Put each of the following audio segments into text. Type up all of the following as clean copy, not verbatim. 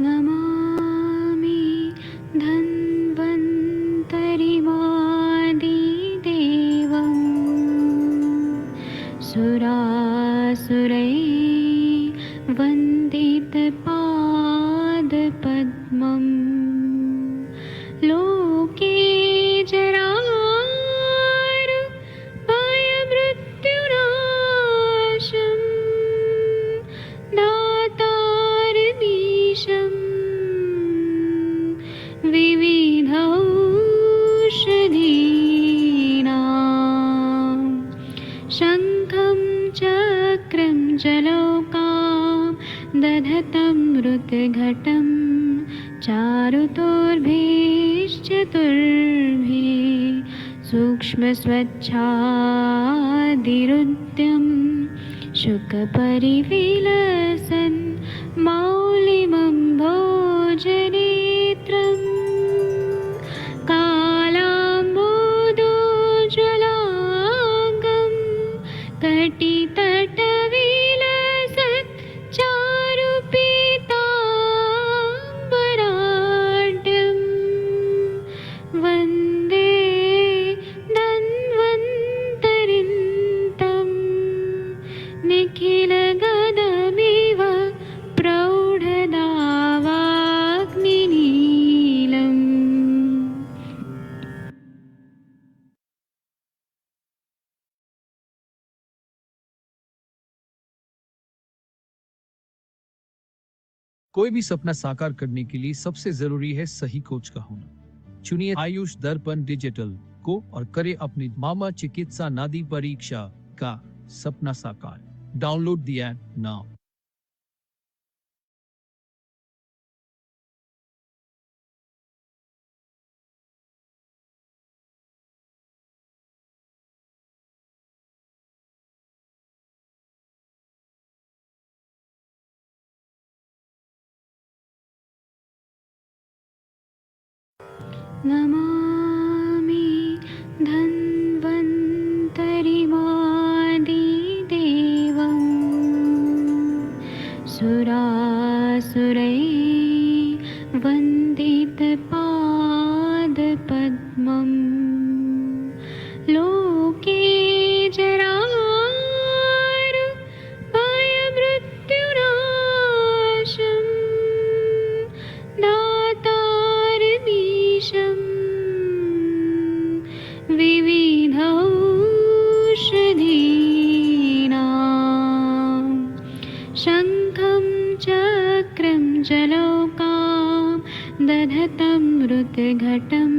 नमामि धन्वन्तरिमादिदेवम् सुरासुरैर्वन्दितपादपद्मम् लोके जरामृत्युनाशम् दातारमीशम् विविधौषधीनां शङ्खं चक्रं जलौकां दधतं मृतघटं चारुतोर्भिश्चतुर्भिः सूक्ष्मस्वच्छादिरुद्यं शुकपरिविलसन् मौलिमं भोजनेत्रम् कालाम्बोदोज्ज्वलाङ्गं कटितटविलसत् चारुपीताम्बराढ्यं वन्दे धन्वन्तरिन्तं निखिलगदमिव प्रौढदावाग्निनीलम्। कोई भी सपना साकार करने के लिए सबसे जरूरी है सही कोच का होना। चुनिए आयुष दर्पण डिजिटल को और करे अपनी मामा चिकित्सा नादी परीक्षा का सपना साकार। Download the app now. Namami धन्वन्तरिमादिदेवम् सुरासुरैर्वन्दितपादपद्मम् लोके जरामृत्युनाशम् दातारमीशम् विविधौषधीनां शङ्खं चक्रं जलौकां दधतं मृतघटं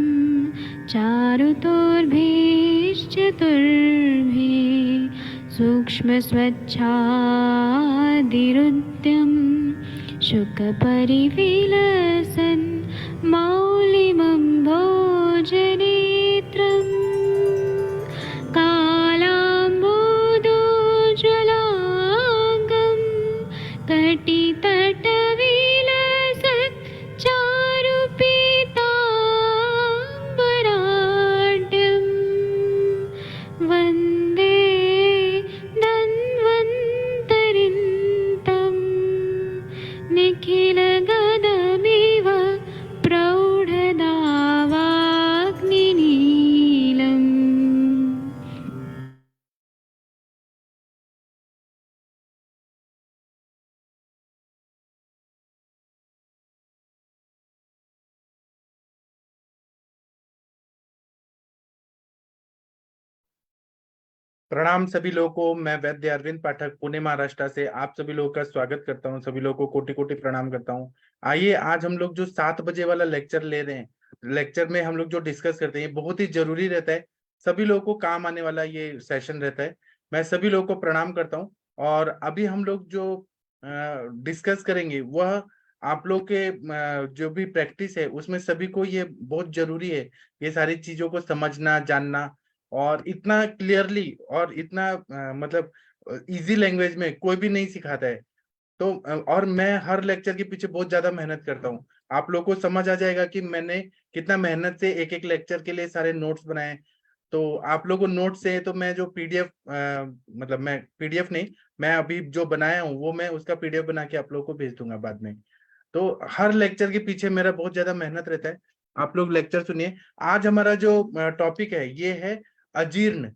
चारुतोर्भिश्चतुर्भिः सूक्ष्मस्वच्छादिरुद्यं शुकपरिविलसन् मौलिमं भोजनेत्रम् कालाम्बोदोज्ज्वलाङ्गं कटितटविलसत् चारुपीताम्बराढ्यं वन्दे धन्वन्तरिन्तं निखिलगदमिव प्रौढदावाग्निनीलम्। प्रणाम सभी लोगों को। मैं वैद्य अरविंद पाठक पुणे महाराष्ट्र से आप सभी लोगों का स्वागत करता हूं। सभी लोगों को कोटि कोटि प्रणाम करता हूं। आइए आज हम लोग जो 7 बजे वाला लेक्चर ले रहे हैं, लेक्चर में हम लोग जो डिस्कस करते हैं बहुत ही जरूरी रहता है, सभी लोगों को काम आने वाला ये सेशन रहता है। मैं सभी लोगों को प्रणाम करता हूँ। और अभी हम लोग जो डिस्कस करेंगे वह आप लोग के जो भी प्रैक्टिस है उसमें सभी को ये बहुत जरूरी है, ये सारी चीजों को समझना जानना। और इतना क्लियरली और इतना मतलब इजी लैंग्वेज में कोई भी नहीं सिखाता है। तो और मैं हर लेक्चर के पीछे बहुत ज्यादा मेहनत करता हूँ। आप लोगों को समझ आ जाएगा कि मैंने कितना मेहनत से एक एक लेक्चर के लिए सारे नोट्स बनाए। तो आप लोगों को नोट्स से तो मैं जो पीडीएफ मतलब मैं पीडीएफ नहीं, मैं अभी जो बनाया हूँ वो मैं उसका पीडीएफ बना के आप लोगों को भेज दूंगा बाद में। तो हर लेक्चर के पीछे मेरा बहुत ज्यादा मेहनत रहता है। आप लोग लेक्चर सुनिए। आज हमारा जो टॉपिक है ये है अजीर्ण।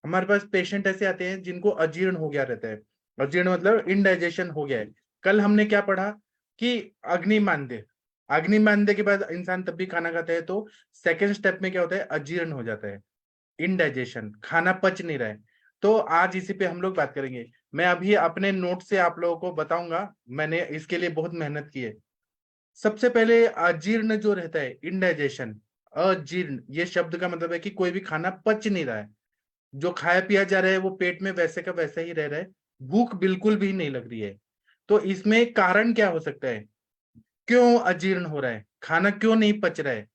हमारे पास पेशेंट ऐसे आते हैं जिनको अजीर्ण हो गया रहता है। अजीर्ण मतलब इनडाइजेशन हो गया है। कल हमने क्या पढ़ा कि अग्निमांद्य। अग्निमांद्य के बाद इंसान तब भी खाना खाता है, तो सेकेंड स्टेप में क्या होता है, अजीर्ण हो जाता है, इनडाइजेशन, खाना पच नहीं रहा है। तो आज इसी पे हम लोग बात करेंगे। मैं अभी अपने नोट से आप लोगों को बताऊंगा, मैंने इसके लिए बहुत मेहनत की है। सबसे पहले अजीर्ण जो रहता है, इनडाइजेशन, अजीर्ण, ये शब्द का मतलब है कि कोई भी खाना पच नहीं रहा है। जो खाया पिया जा रहा है वो पेट में वैसे का वैसा ही रह रहा है, भूख बिल्कुल भी नहीं लग रही है। तो इसमें कारण क्या हो सकता है, क्यों अजीर्ण हो रहा है, खाना क्यों नहीं पच रहा है।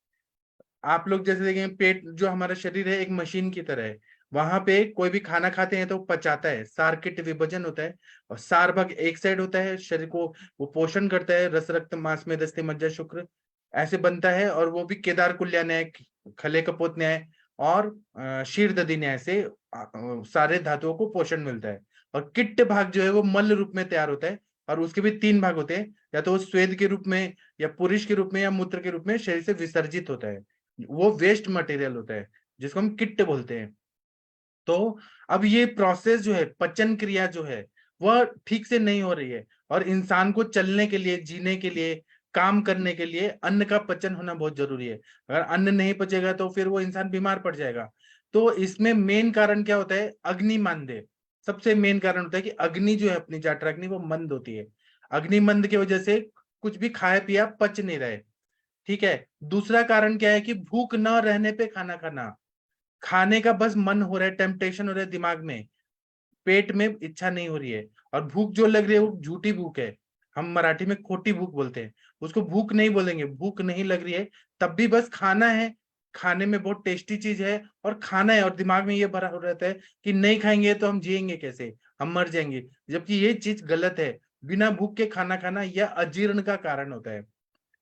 आप लोग जैसे देखें, पेट जो हमारा शरीर है एक मशीन की तरह है। वहां पे कोई भी खाना खाते हैं तो पचाता है, सारकिट विभाजन होता है, और सार भाग एक साइड होता है शरीर को, वो पोषण करता है, रस रक्त मांस में दस्ते मज्जा शुक्र ऐसे बनता है, और वो भी केदार कुल्या न्याय, खले कपोत न्याय और शीर दधी न्याय से सारे धातुओं को पोषण मिलता है। और किट्ट भाग जो है वो मल रूप में तैयार होता है, और उसके भी तीन भाग होते हैं, या तो वो स्वेद के रूप में, या पुरुष के रूप में, या मूत्र के रूप में शरीर से विसर्जित होता है। वो वेस्ट मटेरियल होता है जिसको हम किट्ट बोलते हैं। तो अब ये प्रोसेस जो है, पचन क्रिया जो है, वह ठीक से नहीं हो रही है। और इंसान को चलने के लिए, जीने के लिए, काम करने के लिए अन्न का पचन होना बहुत जरूरी है। अगर अन्न नहीं पचेगा तो फिर वो इंसान बीमार पड़ जाएगा। तो इसमें मेन कारण क्या होता है, अग्निमांद्य। सबसे मेन कारण होता है कि अग्नि जो है अपनी जाठराग्नि वो मंद होती है। अग्निमंद की वजह से कुछ भी खाया पिया पच नहीं रहे। ठीक है। दूसरा कारण क्या है कि भूख न रहने पे खाना खाना, खाने का बस मन हो रहा है, टेम्पटेशन हो रहा है दिमाग में, पेट में इच्छा नहीं हो रही है। और भूख जो लग रही है वो झूठी भूख है, हम मराठी में खोटी भूख बोलते हैं, उसको भूख नहीं बोलेंगे, भूख नहीं लग रही है, तब भी बस खाना है, खाने में बहुत टेस्टी चीज है और खाना है, और दिमाग में ये भरा हो रहता है कि नहीं खाएंगे तो हम जिएंगे कैसे, हम मर जाएंगे। जबकि ये चीज गलत है। बिना भूख के खाना खाना यह अजीर्ण का कारण होता है।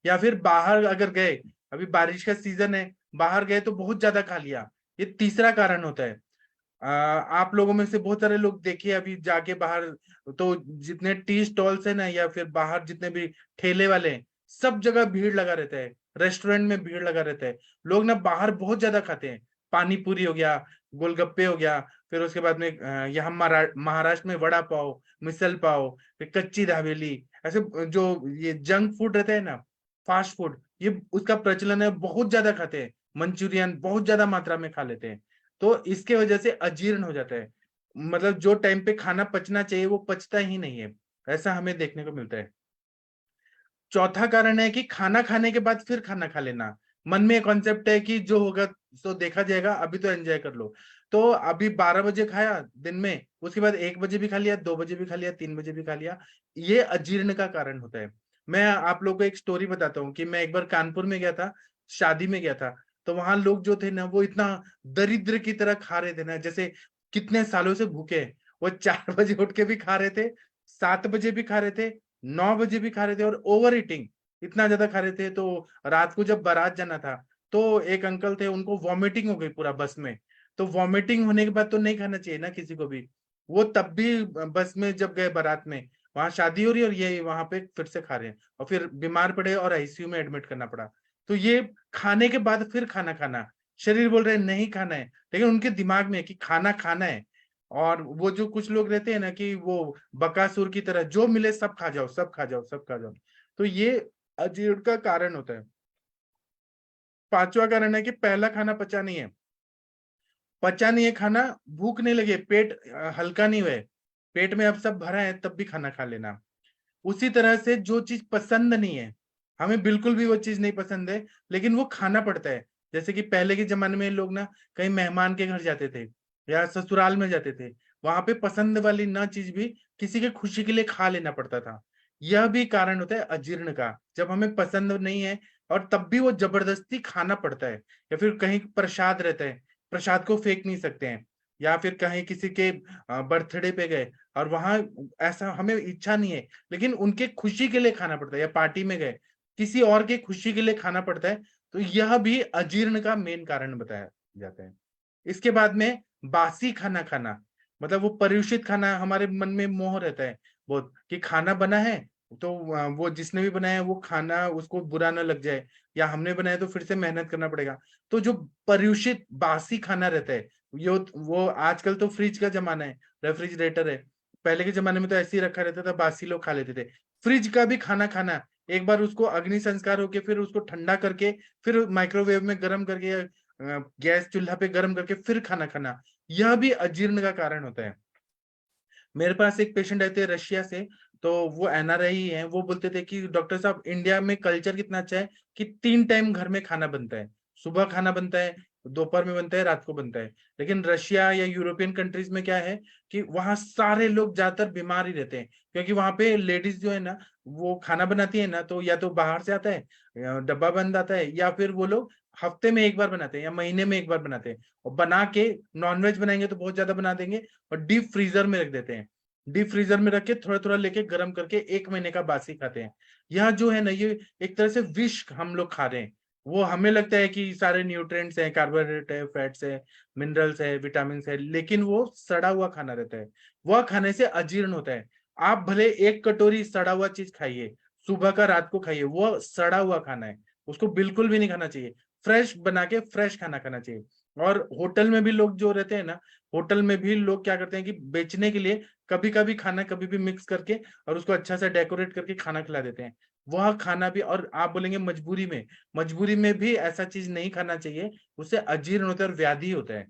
या फिर बाहर अगर गए, अभी बारिश का सीजन है, बाहर गए तो बहुत ज्यादा खा लिया, ये तीसरा कारण होता है। आप लोगों में से बहुत सारे लोग देखिए अभी जाके बाहर, तो जितने टी स्टॉल्स है ना, या फिर बाहर जितने भी ठेले वाले हैं, सब जगह भीड़ लगा रहता है, रेस्टोरेंट में भीड़ लगा रहता है। लोग ना बाहर बहुत ज्यादा खाते हैं, पानी पूरी हो गया, गोलगप्पे हो गया, फिर उसके बाद में यहाँ महाराष्ट्र में वड़ा पाव, मिसल पाव, फिर कच्ची दाबेली, ऐसे जो ये जंक फूड रहते हैं ना, फास्ट फूड, ये उसका प्रचलन है, बहुत ज्यादा खाते हैं। मंचूरियन बहुत ज्यादा मात्रा में खा लेते हैं। तो इसके वजह से अजीर्ण हो जाता है, मतलब जो टाइम पे खाना पचना चाहिए वो पचता ही नहीं है, ऐसा हमें देखने को मिलता है। चौथा कारण है कि खाना खाने के बाद फिर खाना खा लेना। मन में कॉन्सेप्ट है कि जो होगा तो देखा जाएगा, अभी तो एंजॉय कर लो। तो अभी 12 बजे खाया दिन में, उसके बाद 1 बजे भी खा लिया, 2 बजे भी खा लिया, 3 बजे भी खा लिया, ये अजीर्ण का कारण होता है। मैं आप लोगों को एक स्टोरी बताता हूँ कि मैं एक बार कानपुर में गया था, शादी में गया था। तो वहां लोग जो थे ना वो इतना दरिद्र की तरह खा रहे थे ना, जैसे कितने सालों से भूखे हैं। वो 4 बजे उठ के भी खा रहे थे, 7 बजे भी खा रहे थे, 9 बजे भी खा रहे थे, और ओवर ईटिंग इतना ज्यादा खा रहे थे। तो रात को जब बारात जाना था, तो एक अंकल थे, उनको वॉमिटिंग हो गई पूरा बस में। तो वॉमिटिंग होने के बाद तो नहीं खाना चाहिए ना किसी को भी। वो तब भी बस में जब गए बारात में, वहां शादी हो रही है और ये वहां पे फिर से खा रहे हैं, और फिर बीमार पड़े और आईसीयू में एडमिट करना पड़ा। तो ये खाने के बाद फिर खाना खाना, शरीर बोल रहे हैं नहीं खाना है, लेकिन उनके दिमाग में है कि खाना खाना है। और वो जो कुछ लोग रहते हैं ना कि वो बकासुर की तरह, जो मिले सब खा जाओ, सब खा जाओ, सब खा जाओ। तो ये अजीर्ण का कारण होता है। पांचवा कारण है कि पहला खाना पचा नहीं है। पचा नहीं है खाना, भूख नहीं लगी, पेट हल्का नहीं हुआ है, पेट में अब सब भरा है, तब भी खाना खा लेना। उसी तरह से जो चीज पसंद नहीं है, हमें बिल्कुल भी वो चीज नहीं पसंद है, लेकिन वो खाना पड़ता है। जैसे कि पहले के जमाने में लोग ना कहीं मेहमान के घर जाते थे या ससुराल में जाते थे, वहां पे पसंद वाली ना चीज भी किसी के खुशी के लिए खा लेना पड़ता था। यह भी कारण होता है अजीर्ण का, जब हमें पसंद नहीं है और तब भी वो जबरदस्ती खाना पड़ता है। या फिर कहीं प्रसाद रहता है, प्रसाद को फेंक नहीं सकते हैं। या फिर कहीं किसी के बर्थडे पे गए और वहां ऐसा हमें इच्छा नहीं है, लेकिन उनके खुशी के लिए खाना पड़ता है, या पार्टी में गए किसी और के खुशी के लिए खाना पड़ता है, तो यह भी अजीर्ण का मेन कारण बताया जाता है। इसके बाद में बासी खाना खाना, मतलब वो परियुषित खाना, हमारे मन में मोह रहता है बहुत कि खाना बना है तो वो जिसने भी बनाया है वो खाना उसको बुरा ना लग जाए, या हमने बनाया तो फिर से मेहनत करना पड़ेगा। तो जो प्रयुषित बासी खाना रहता है, यो वो आजकल तो फ्रिज का जमाना है, रेफ्रिजरेटर है। पहले के जमाने में तो ऐसे ही रखा रहता था, बासी लोग खा लेते थे। फ्रिज का भी खाना खाना, एक बार उसको अग्नि संस्कार होके फिर उसको ठंडा करके फिर माइक्रोवेव में गर्म करके गैस चूल्हा पे गर्म करके फिर खाना खाना, यह भी अजीर्ण का कारण होता है। मेरे पास एक पेशेंट आए थे रशिया से, तो वो एनआरआई हैं। वो बोलते थे कि डॉक्टर साहब इंडिया में कल्चर कितना अच्छा है कि 3 टाइम घर में खाना बनता है, सुबह खाना बनता है, दोपहर में बनता है, रात को बनता है। लेकिन रशिया या यूरोपियन कंट्रीज में क्या है कि वहां सारे लोग ज्यादातर बीमार ही रहते हैं, क्योंकि वहां पे लेडीज जो है ना वो खाना बनाती है ना, तो या तो बाहर से आता है या डब्बा बंद आता है, या फिर वो लोग हफ्ते में एक बार बनाते हैं या महीने में एक बार बनाते हैं। और बना के नॉनवेज बनाएंगे तो बहुत ज्यादा बना देंगे और डीप फ्रीजर में रख देते हैं। डीप फ्रीजर में रख के थोड़ा थोड़ा लेके गर्म करके 1 महीने का बासी खाते हैं। यह जो है ना ये एक तरह से विष हम लोग खा रहे हैं। वो हमें लगता है कि सारे न्यूट्रिएंट्स हैं, कार्बोहाइड्रेट है, फैट्स है, मिनरल्स है, विटामिन है, लेकिन वो सड़ा हुआ खाना रहता है। वह खाने से अजीर्ण होता है। आप भले 1 कटोरी सड़ा हुआ चीज खाइए, सुबह का रात को खाइए, वो सड़ा हुआ खाना है, उसको बिल्कुल भी नहीं खाना चाहिए। फ्रेश बना के फ्रेश खाना खाना चाहिए। और होटल में भी लोग जो रहते हैं ना, होटल में भी लोग क्या करते हैं कि बेचने के लिए कभी कभी खाना कभी भी मिक्स करके और उसको अच्छा से डेकोरेट करके खाना खिला देते हैं। वह खाना भी, और आप बोलेंगे मजबूरी में, मजबूरी में भी ऐसा चीज नहीं खाना चाहिए, उससे अजीर्ण होता है और व्याधि होता है।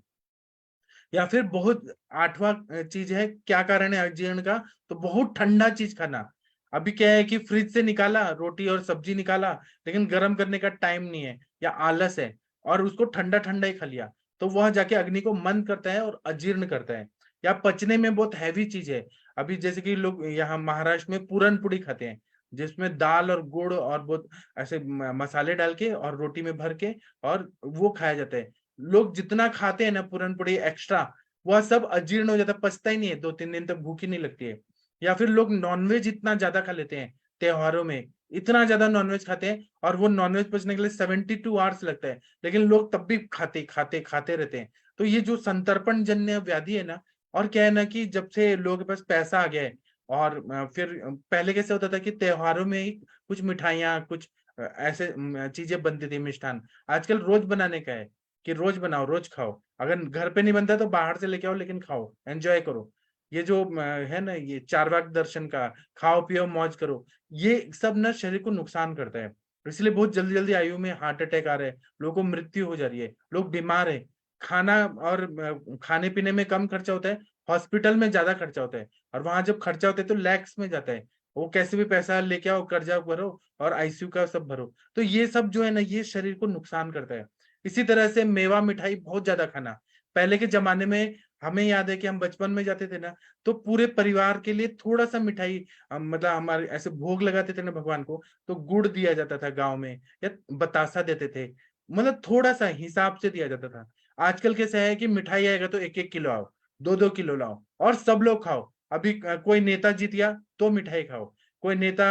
या फिर बहुत 8वां चीज है, क्या कारण है अजीर्ण का, तो बहुत ठंडा चीज खाना। अभी क्या है कि फ्रिज से निकाला रोटी और सब्जी निकाला, लेकिन गर्म करने का टाइम नहीं है या आलस है, और उसको ठंडा ठंडा ही खा लिया, तो वह जाके अग्नि को मंद करता है और अजीर्ण करता है। या पचने में बहुत हैवी चीज है। अभी जैसे कि लोग यहाँ महाराष्ट्र में पूरन पूड़ी खाते हैं, जिसमें दाल और गुड़ और बहुत ऐसे मसाले डाल के और रोटी में भर के और वो खाया जाता है। लोग जितना खाते हैं ना पूरन पूरी एक्स्ट्रा, वह सब अजीर्ण हो जाता है, पचता ही नहीं है, 2-3 दिन तक भूख ही नहीं लगती है। या फिर लोग नॉनवेज इतना ज्यादा खा लेते हैं त्योहारों में, इतना ज्यादा नॉनवेज खाते हैं, और वो नॉनवेज पचने के लिए 72 आवर्स लगता है, लेकिन लोग तब भी खाते खाते खाते रहते हैं। तो ये जो संतर्पण जन्य व्याधि है ना, और क्या है ना कि जब से लोगों के पास पैसा आ गया है, और फिर पहले कैसे होता था कि त्योहारों में ही कुछ मिठाइयाँ कुछ ऐसे चीजें बनती थी, मिष्ठान। आजकल रोज बनाने का है कि रोज बनाओ रोज खाओ, अगर घर पे नहीं बनता तो बाहर से लेके आओ, लेकिन खाओ, एंजॉय करो। ये जो है ना ये चार्वाक दर्शन का, खाओ पियो मौज करो, ये सब ना शरीर को नुकसान करता है। इसलिए बहुत जल्दी जल्दी आयु में हार्ट अटैक आ रहे हैं, लोगों को मृत्यु हो जा रही है, लोग बीमार है। खाना और खाने पीने में कम खर्चा होता है, हॉस्पिटल में ज्यादा खर्चा होता है, और वहां जब खर्चा होता है तो लैक्स में जाता है। वो कैसे भी पैसा लेके आओ, कर्जा भरो और आईसीयू का सब भरो। तो ये सब जो है ना ये शरीर को नुकसान करता है। इसी तरह से मेवा मिठाई बहुत ज्यादा खाना, पहले के जमाने में हमें याद है कि हम बचपन में जाते थे ना, तो पूरे परिवार के लिए थोड़ा सा मिठाई, मतलब हमारे ऐसे भोग लगाते थे ना भगवान को, तो गुड़ दिया जाता था गांव में, या बतासा देते थे, मतलब थोड़ा सा हिसाब से दिया जाता था। आजकल कैसा है कि मिठाई आएगा तो 1-1 किलो आओ, 2-2 किलो लाओ और सब लोग खाओ। अभी कोई नेता जीत गया तो मिठाई खाओ, कोई नेता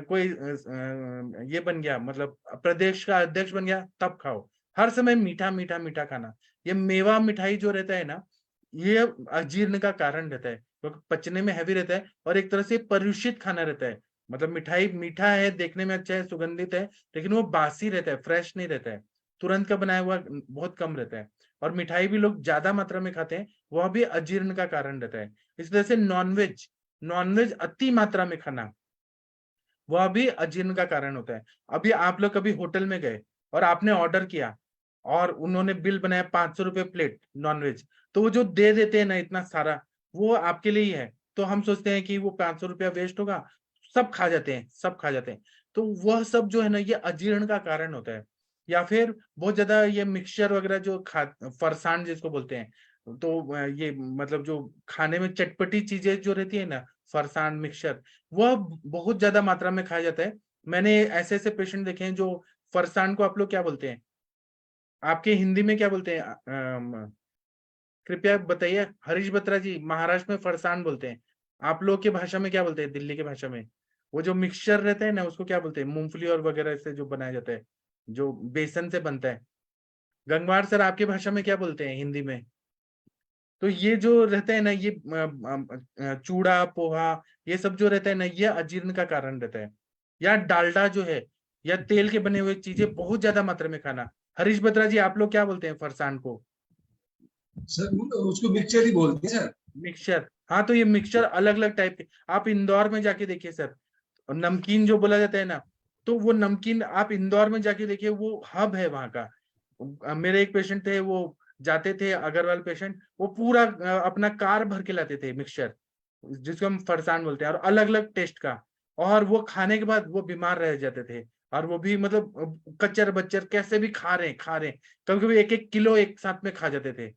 कोई ये बन गया, मतलब प्रदेश का अध्यक्ष बन गया तब खाओ। हर समय मीठा मीठा मीठा खाना, ये मेवा मिठाई जो रहता है ना, ये अजीर्ण का कारण रहता है, क्योंकि पचने में हैवी रहता है और एक तरह से प्रदूषित खाना रहता है। मतलब मिठाई मीठा है, देखने में अच्छा है, सुगंधित है, लेकिन वो बासी रहता है, फ्रेश नहीं रहता है, तुरंत का बनाया हुआ बहुत कम रहता है। और मिठाई भी लोग ज्यादा मात्रा में खाते हैं, वह भी अजीर्ण का कारण रहता है। इस तरह से नॉनवेज, नॉनवेज अति मात्रा में खाना, वह भी अजीर्ण का कारण होता है। अभी आप लोग कभी होटल में गए और आपने ऑर्डर किया और उन्होंने बिल बनाया 500 रुपये प्लेट नॉनवेज, तो वो जो दे देते हैं ना इतना सारा, वो आपके लिए ही है, तो हम सोचते हैं कि वो 500 रुपया वेस्ट होगा, सब खा जाते हैं, सब खा जाते हैं। तो वह सब जो है ना ये अजीर्ण का कारण होता है। या फिर बहुत ज्यादा ये मिक्सचर वगैरह जो खा, फरसान जिसको बोलते हैं, तो ये मतलब जो खाने में चटपटी चीजें जो रहती है ना, फरसान मिक्सचर, वह बहुत ज्यादा मात्रा में खाया जाता है। मैंने ऐसे ऐसे पेशेंट देखे हैं जो, फरसान को आप लोग क्या बोलते हैं, आपके हिंदी में क्या बोलते हैं? कृपया बताइए हरीश बत्रा जी, महाराष्ट्र में फरसान बोलते हैं, आप लोग की भाषा में क्या बोलते हैं, दिल्ली की भाषा में? वो जो मिक्सचर रहता है ना उसको क्या बोलते हैं, मूंगफली और वगैरह से जो बनाया जाता है, जो बेसन से बनता है। गंगवार सर आपकी भाषा में क्या बोलते हैं हिंदी में? तो ये जो रहता है ना, ये चूड़ा पोहा, ये सब जो रहता है ना, ये अजीर्ण का कारण रहता है। या डालडा जो है, या तेल के बने हुए चीजें बहुत ज्यादा मात्रा में खाना। हरीश बत्रा जी, आप लोग क्या बोलते हैं फरसान को? सर उसको मिक्सचर ही बोलते हैं सर। मिक्सचर, हाँ। तो ये मिक्सचर अलग अलग टाइप के, आप इंदौर में जाके देखिए सर, और नमकीन जो बोला जाता है ना, तो वो नमकीन आप इंदौर में जाके देखिए, वो हब है वहां का। मेरे एक पेशेंट थे, वो जाते थे, अग्रवाल पेशेंट, वो पूरा अपना कार भर के लाते थे मिक्सचर, जिसको हम फरसान बोलते हैं, और अलग अलग टेस्ट का। और वो खाने के बाद वो बीमार रह जाते थे, और वो भी मतलब कच्चर बच्चर कैसे भी खा रहे, कभी कभी 1-1 किलो एक साथ में खा जाते थे।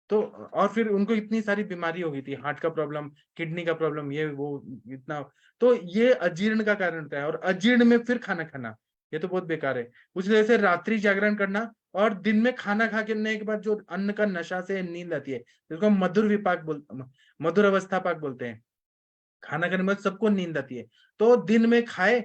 तो और फिर उनको इतनी सारी बीमारी हो गई थी, हार्ट का प्रॉब्लम, किडनी का प्रॉब्लम, ये वो इतना। तो ये अजीर्ण का कारण होता है, और अजीर्ण में फिर खाना खाना, ये तो बहुत बेकार है। उस वजह से रात्रि जागरण करना, और दिन में खाना खा के बाद जो अन्न का नशा से नींद आती है, जिसको हम मधुर अवस्था पाक बोलते हैं। खाना खाने के बाद सबको नींद आती है, तो दिन में खाए,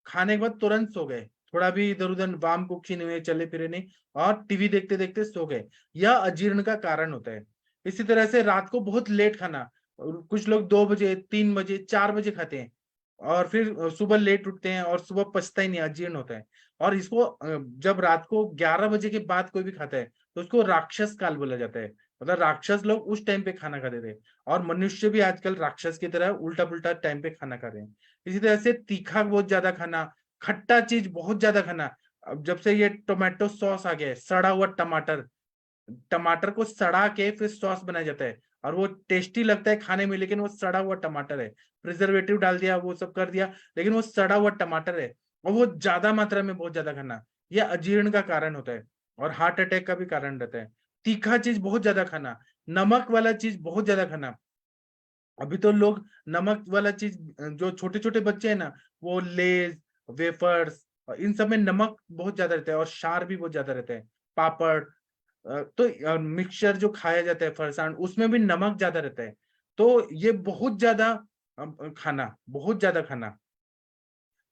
खाने के बाद तुरंत सो गए, थोड़ा भी इधर उधर वाम कुक्षी नहीं हुए, चले फिरे नहीं, और टीवी देखते देखते सो गए, यह अजीर्ण का कारण होता है। इसी तरह से रात को बहुत लेट खाना, और कुछ लोग 2 बजे, 3 बजे, 4 बजे खाते हैं, और फिर सुबह लेट उठते हैं, और सुबह पचता ही नहीं, अजीर्ण होता है। और इसको जब रात को 11 बजे के बाद कोई भी खाता है, तो उसको राक्षस काल बोला जाता है। मतलब राक्षस लोग उस टाइम पे खाना खाते थे, और मनुष्य भी आजकल राक्षस की तरह उल्टा पुल्टा टाइम पे खाना खा रहे हैं। इसी तरह से तीखा बहुत ज्यादा खाना, खट्टा चीज बहुत ज्यादा खाना। अब जब से ये टोमेटो सॉस आ गया है, सड़ा हुआ टमाटर, टमाटर को सड़ा के फिर सॉस बनाया जाता है, और वो टेस्टी लगता है खाने में, लेकिन वो सड़ा हुआ टमाटर है, प्रिजर्वेटिव डाल दिया, वो सब कर दिया, लेकिन वो सड़ा हुआ टमाटर है। और वो ज्यादा मात्रा में बहुत ज्यादा खाना, ये अजीर्ण का कारण होता है, और हार्ट अटैक का भी कारण रहता है। तीखा चीज बहुत ज्यादा खाना, नमक वाला चीज बहुत ज्यादा खाना। अभी तो लोग नमक वाला चीज, जो छोटे छोटे बच्चे हैं ना, वो लेज, वेफर्स, इन सब में नमक बहुत ज्यादा रहता है, और क्षार भी बहुत ज्यादा रहता है। पापड़, तो मिक्सचर जो खाया जाता है, फरसान, उसमें भी नमक ज्यादा रहता है। तो ये बहुत ज्यादा खाना, बहुत ज्यादा खाना।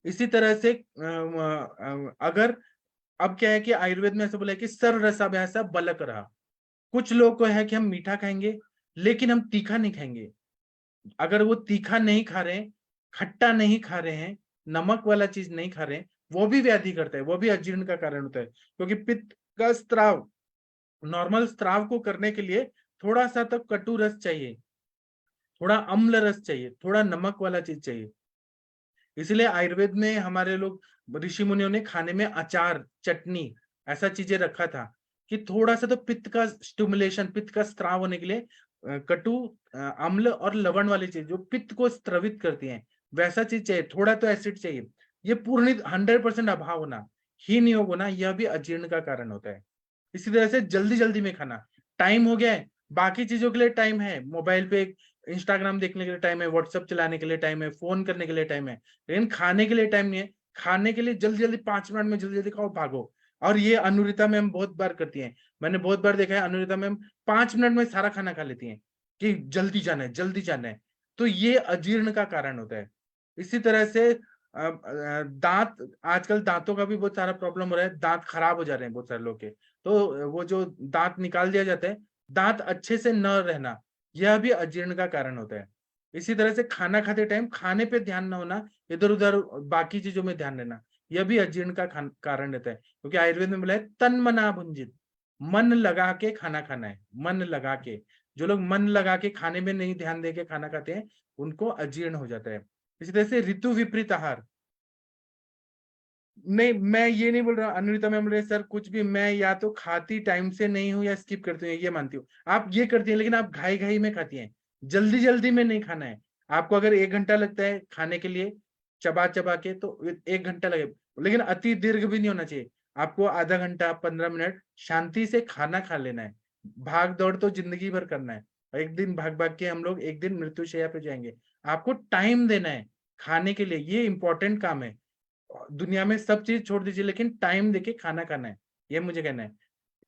इसी तरह से अगर, अब क्या है कि आयुर्वेद में ऐसा बोला है कि सर्व रसाभ्यास बलक रहा। कुछ लोग को है कि हम मीठा खाएंगे, लेकिन हम तीखा नहीं खाएंगे। अगर वो तीखा नहीं खा रहे हैं, खट्टा नहीं खा रहे हैं, नमक वाला चीज नहीं खा रहे हैं, वो भी व्याधि करता है, वो भी अजीर्ण का कारण होता है। क्योंकि पित्त का स्त्राव, नॉर्मल स्त्राव को करने के लिए थोड़ा सा तो कटु रस चाहिए, थोड़ा अम्ल रस चाहिए, थोड़ा नमक वाला चीज चाहिए। इसलिए आयुर्वेद में हमारे लोग, ऋषि मुनियों ने खाने में अचार, चटनी, ऐसा चीजें रखा था, कि थोड़ा सा तो पित्त का स्टिमुलेशन, पित्त का स्त्राव होने के लिए कटु, अम्ल और लवण वाली चीज जो पित्त को स्त्रवित करती हैं, वैसा चीज चाहिए। थोड़ा तो एसिड चाहिए। ये पूर्ण 100% अभाव होना, ही नियोग होना, यह भी अजीर्ण का कारण होता है। इसी तरह से जल्दी जल्दी में खाना, टाइम हो गया है, बाकी चीजों के लिए टाइम है, मोबाइल पे इंस्टाग्राम देखने के लिए टाइम है, व्हाट्सएप चलाने के लिए टाइम है, फोन करने के लिए टाइम है, लेकिन खाने के लिए टाइम नहीं है। खाने के लिए जल्दी जल्दी 5 मिनट में जल्दी जल्दी खाओ, भागो। और ये अनुरिता मैम बहुत बार करती हैं, मैंने बहुत बार देखा है, अनुरिता मैम 5 मिनट में सारा खाना खा लेती हैं, कि जल्दी जाना है, जल्दी जाना है। तो ये अजीर्ण का कारण होता है। इसी तरह से दांत, आजकल दांतों का भी बहुत सारा प्रॉब्लम हो रहा है, दांत खराब हो जा रहे हैं बहुत सारे लोग के। तो वो जो दांत निकाल दिया जाता है, दांत अच्छे से न रहना, यह भी अजीर्ण का कारण होता है। इसी तरह से खाना खाते टाइम खाने पे ध्यान न होना, इधर उधर बाकी चीजों में ध्यान देना, यह भी अजीर्ण का कारण रहता है। क्योंकि आयुर्वेद में बोला है तन मना भुंजित, मन लगा के खाना खाना है, मन लगा के। जो लोग मन लगा के खाने में नहीं ध्यान दे के खाना खाते हैं, उनको अजीर्ण हो जाता है। इसी तरह से ऋतु विपरीत आहार, नहीं, मैं ये नहीं बोल रहा, अनुरिता मैम बोल रहे सर कुछ भी, मैं या तो खाती टाइम से नहीं हूँ या स्किप करती हूँ, ये मानती हूँ। आप ये करती हैं, लेकिन आप घाई घाई में खाती हैं, जल्दी जल्दी में नहीं खाना है। आपको अगर 1 घंटा लगता है खाने के लिए, चबा चबा के, तो 1 घंटा लगे, लेकिन अति दीर्घ भी नहीं होना चाहिए। आपको आधा घंटा, 15 मिनट शांति से खाना खा लेना है। भाग दौड़ तो जिंदगी भर करना है, एक दिन भाग भाग के हम लोग एक दिन मृत्युशैया पे जाएंगे। आपको टाइम देना है खाने के लिए, ये इंपॉर्टेंट काम है। दुनिया में सब चीज छोड़ दीजिए, लेकिन टाइम देके खाना खाना है, ये मुझे कहना है।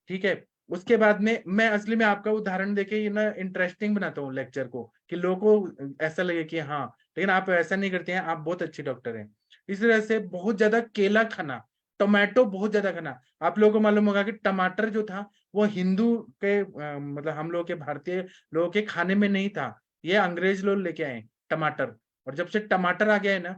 ठीक है। उसके बाद में मैं असली में आपका उदाहरण देके ये ना इंटरेस्टिंग बनाता हूँ लेक्चर को, कि लोगों को ऐसा लगे कि हाँ, लेकिन आप ऐसा नहीं करते हैं, आप बहुत अच्छे डॉक्टर हैं। इस तरह से बहुत ज्यादा केला खाना, टोमेटो बहुत ज्यादा खाना। आप लोगों को मालूम होगा कि टमाटर जो था वो हिंदू के मतलब हम लोग के भारतीय लोगों के खाने में नहीं था, ये अंग्रेज लोग लेके आए टमाटर। और जब से टमाटर आ गया है ना,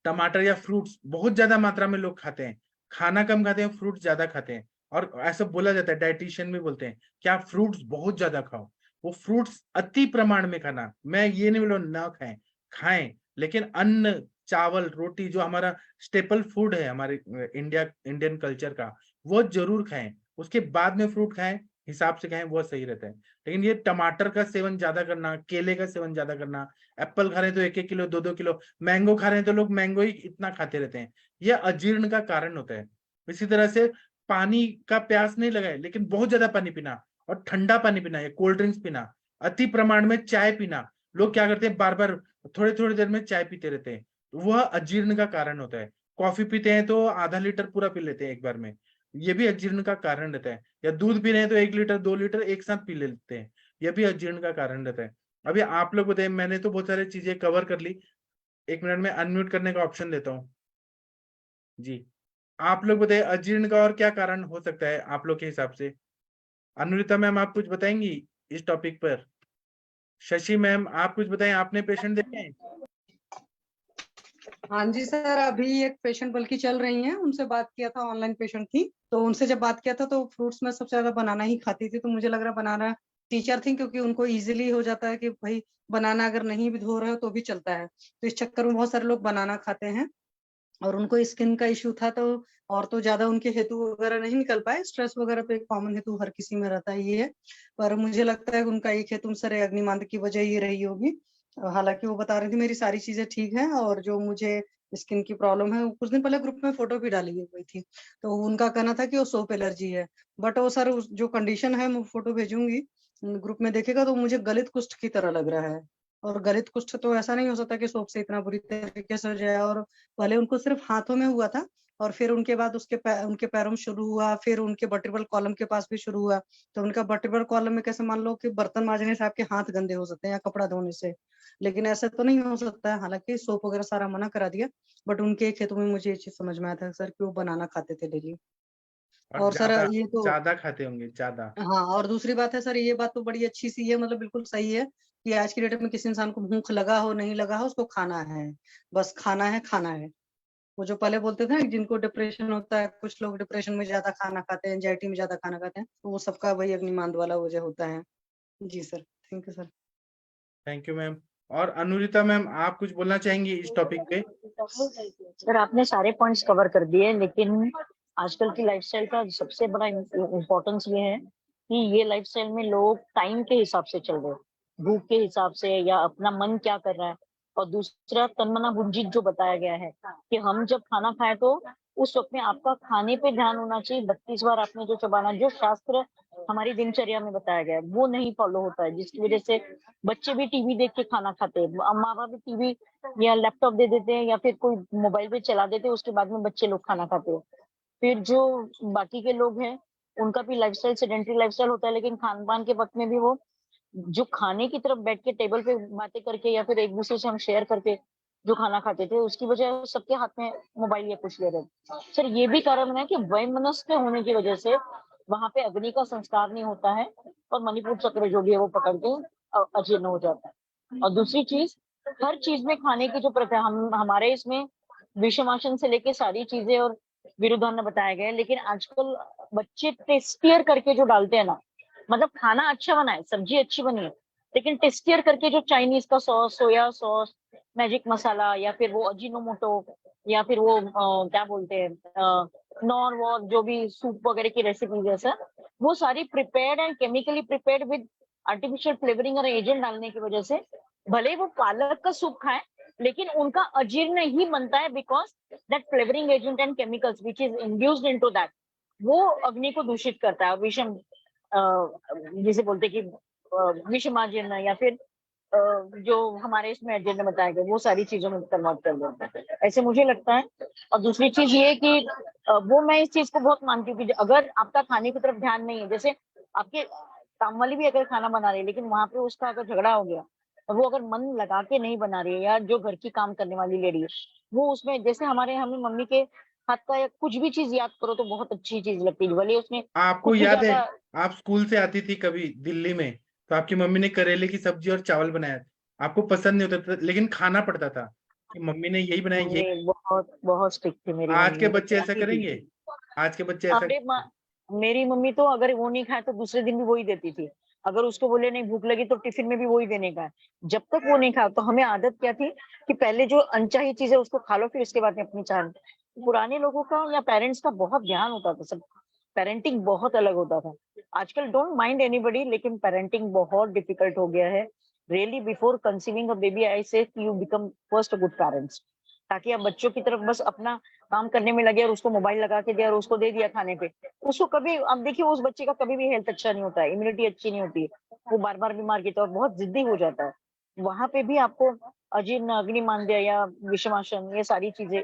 टमाटर या फ्रूट्स बहुत ज्यादा मात्रा में लोग खाते हैं, खाना कम खाते हैं, फ्रूट्स ज्यादा खाते हैं। और ऐसा बोला जाता है, डाइटिशियन भी बोलते हैं कि आप फ्रूट्स बहुत ज्यादा खाओ। वो फ्रूट्स अति प्रमाण में खाना, मैं ये नहीं बोल ना खाएं, खाएं, लेकिन अन्न, चावल, रोटी जो हमारा स्टेपल फूड है हमारे इंडियन कल्चर का, वो जरूर खाएं। उसके बाद में फ्रूट खाएं, हिसाब से खाएं, वो सही रहता है। लेकिन ये टमाटर का सेवन ज्यादा करना, केले का सेवन ज्यादा करना, एप्पल खा रहे हैं तो 1-1 किलो 2-2 किलो, मैंगो खा रहे हैं तो लोग मैंगो ही इतना खाते रहते हैं, ये अजीर्ण का कारण होता है। इसी तरह से पानी का प्यास नहीं लगाए, लेकिन बहुत ज्यादा पानी पीना और ठंडा पानी पीना या कोल्ड ड्रिंक्स पीना, अति प्रमाण में चाय पीना। लोग क्या करते हैं, बार बार थोड़े थोड़ी देर में चाय पीते रहते हैं, वह अजीर्ण का कारण होता है। कॉफी पीते हैं तो आधा लीटर पूरा पी लेते हैं एक बार में, ये भी अजीर्ण का कारण रहता है। या दूध पी रहे हैं तो 1 लीटर 2 लीटर एक साथ पी लेते हैं, यह भी अजीर्ण का कारण रहता है। अभी आप लोग बताइए, मैंने तो बहुत सारी चीजें कवर कर ली। 1 मिनट में अनम्यूट करने का ऑप्शन देता हूँ जी। आप लोग बताइए अजीर्ण का और क्या कारण हो सकता है आप लोग के हिसाब से। अनुरिता मैम आप कुछ बताएंगी इस टॉपिक पर। शशि मैम आप कुछ बताएं, आपने पेशेंट देखे हैं। हाँ जी सर, अभी एक पेशेंट बल्कि चल रही हैं, उनसे बात किया था, ऑनलाइन पेशेंट थी, तो उनसे जब बात किया था तो फ्रूट्स में सबसे ज्यादा बनाना ही खाती थी। तो मुझे लग रहा बनाना टीचर थी, क्योंकि उनको इजीली हो जाता है कि भाई बनाना अगर नहीं भी धो रहे हो तो भी चलता है। तो इस चक्कर में बहुत सारे लोग बनाना खाते हैं। और उनको स्किन का इश्यू था, तो और तो ज्यादा उनके हेतु वगैरह नहीं निकल पाए। स्ट्रेस वगैरह तो एक कॉमन हेतु हर किसी में रहता ही है, पर मुझे लगता है कि उनका एक हेतु सर अग्निमांद की वजह ये रही होगी। हालांकि वो बता रही थी मेरी सारी चीजें ठीक हैं, और जो मुझे स्किन की प्रॉब्लम है, कुछ दिन पहले ग्रुप में फोटो भी डाली हुई थी, तो उनका कहना था कि वो सोप एलर्जी है। बट वो सर जो कंडीशन है, मैं फोटो भेजूंगी, ग्रुप में देखेगा तो मुझे गलित कुष्ठ की तरह लग रहा है। और गलित कुष्ठ तो ऐसा नहीं हो सकता कि सोप से इतना बुरी तरीके से हो जाए। और पहले उनको सिर्फ हाथों में हुआ था, और फिर उनके बाद उनके पैरों में शुरू हुआ, फिर उनके वर्टिब्रल कॉलम के पास भी शुरू हुआ। तो उनका वर्टिब्रल कॉलम में कैसे, मान लो कि बर्तन मांजने से आपके हाथ गंदे हो सकते हैं या कपड़ा धोने से, लेकिन ऐसा तो नहीं हो सकता है। हालांकि सोप वगैरह सारा मना करा दिया, बट उनके एक हेतु में मुझे ये चीज समझ में आया था सर कि वो बनाना खाते थे डेली। और और सर ज्यादा ये तो, ज्यादा खाते होंगे ज्यादा। हाँ, और दूसरी बात है सर, ये बात तो बड़ी अच्छी सी है, मतलब बिल्कुल सही है कि आज की डेट में किसी इंसान को भूख लगा हो नहीं लगा हो, उसको खाना है, बस खाना है, खाना है। वो जो पहले बोलते थे ना, जिनको डिप्रेशन होता है, कुछ लोग डिप्रेशन में ज्यादा खाना खाते हैं, एंजाइटी में ज्यादा खाना खाते हैं, तो वो सबका वही अग्निमांद वाला वजह होता है। जी sir, thank you sir. Thank you ma'am. और अनुरिता मैम आप कुछ बोलना चाहेंगी इस टॉपिक पे। सर आपने सारे पॉइंट्स कवर कर दिए, लेकिन आजकल की लाइफस्टाइल का सबसे बड़ा इम्पोर्टेंस ये है कि ये लाइफस्टाइल में लोग टाइम के हिसाब से चल रहे हैं, भूख के हिसाब से, या अपना मन क्या कर रहा है। और दूसरा तन्मना भुंजित जो बताया गया है कि हम जब खाना खाएं तो उस वक्त में आपका खाने पे ध्यान होना चाहिए। 32 बार आपने जो चबाना, जो शास्त्र हमारी दिनचर्या में बताया गया है, वो नहीं फॉलो होता है, जिसकी वजह से बच्चे भी टीवी देख के खाना खाते हैं, माँ बाप भी टीवी या लैपटॉप दे देते हैं या फिर कोई मोबाइल पे चला देते हैं, उसके बाद में बच्चे लोग खाना खाते हैं। फिर जो बाकी के लोग हैं उनका भी लाइफस्टाइल सेडेंटरी लाइफस्टाइल होता है, लेकिन खान पान के वक्त में भी वो जो खाने की तरफ बैठ के टेबल पे बातें करके या फिर एक दूसरे से हम शेयर करके जो खाना खाते थे, उसकी वजह सबके हाथ में मोबाइल या कुछ ले रहे। सर ये भी कारण है कि वैमनस्य होने की वजह से वहां पे अग्नि का संस्कार नहीं होता है और मणिपुर चक्र जो भी है वो पकड़ के अजीर्ण हो जाता है। और दूसरी चीज, हर चीज में खाने की जो प्रथा, हम हमारे इसमें विषमासन से लेके सारी चीजें और विरुद्धान्न बताया गया है, लेकिन आजकल बच्चे टेस्टियर करके जो डालते हैं ना, मतलब खाना अच्छा बना है, सब्जी अच्छी बनी है, लेकिन टेस्टियर करके जो चाइनीज का सॉस, सोया सॉस, मैजिक मसाला, या फिर वो अजीनोमोटो, या फिर वो क्या बोलते हैं नॉन वॉर, जो भी सूप वगैरह की रेसिपीज है सर, वो सारी prepared and chemically prepared with artificial flavouring और एजेंट डालने की वजह से भले वो पालक का सूप खाएं, लेकिन उनका अजीर्ण ही बनता है, because that flavouring agent and chemicals which is induced into that, वो अग्नि को दूषित करता है। विषम जिसे बोलते कि विषमाजीर्ण, या फिर जो हमारे इसमें एजेंडा बताया गया, वो सारी चीजों में कन्वर्ट कर देता है, ऐसे मुझे लगता है। और दूसरी चीज ये कि वो मैं इस चीज को बहुत मानती हूँ कि अगर आपका खाने की तरफ ध्यान नहीं है, जैसे आपके काम वाली भी अगर खाना बना रही है, लेकिन वहां पे उसका अगर झगड़ा हो गया और वो अगर मन लगा के नहीं बना रही है, या जो घर की काम करने वाली लेडी है वो उसमें, जैसे हमें मम्मी के हाथ का या कुछ भी चीज याद करो तो बहुत अच्छी चीज लगती है, भले उसमें आपको कुछ भी याद है ज्यादा। आप स्कूल से आती थी कभी दिल्ली में, तो आपकी मम्मी ने करेले की सब्जी और चावल बनाया, आपको पसंद नहीं होता था लेकिन खाना पड़ता था कि मम्मी ने यही बनाया यही। मम्मी बहुत बहुत स्ट्रिक्ट थी मेरी आज के मम्मी, बच्चे ऐसा बनाती थी। करेंगे? आज के बच्चे ऐसा अरे मेरी मम्मी तो अगर वो नहीं खाए तो दूसरे दिन भी वही देती थी। अगर उसको बोले नहीं भूख लगी तो टिफिन में भी वही देने का है। जब तक वो नहीं खाओ तो हमें आदत क्या थी कि पहले जो अनचाही चीजें उसको खा लो, फिर उसके बाद में अपनी चाह। पुराने लोगों का या पेरेंट्स का बहुत ध्यान होता था, सब पेरेंटिंग बहुत अलग होता था। आजकल डोंट माइंड एनीबॉडी, लेकिन पेरेंटिंग बहुत डिफिकल्ट हो गया है। Really before conceiving a baby I say you become first good parents, ताकि आप बच्चों की तरफ बस अपना काम करने में लगे और उसको मोबाइल लगा के दिया और उसको दे दिया खाने पे। उसको कभी, अब देखिए उस बच्चे का कभी भी हेल्थ अच्छा नहीं होता है, इम्यूनिटी अच्छी नहीं होती है, वो बार बार बीमार गिरता है और बहुत जिद्दी हो जाता है। वहां पे भी आपको अजीर्ण अग्निमांद्य या विषमाशन ये सारी चीजें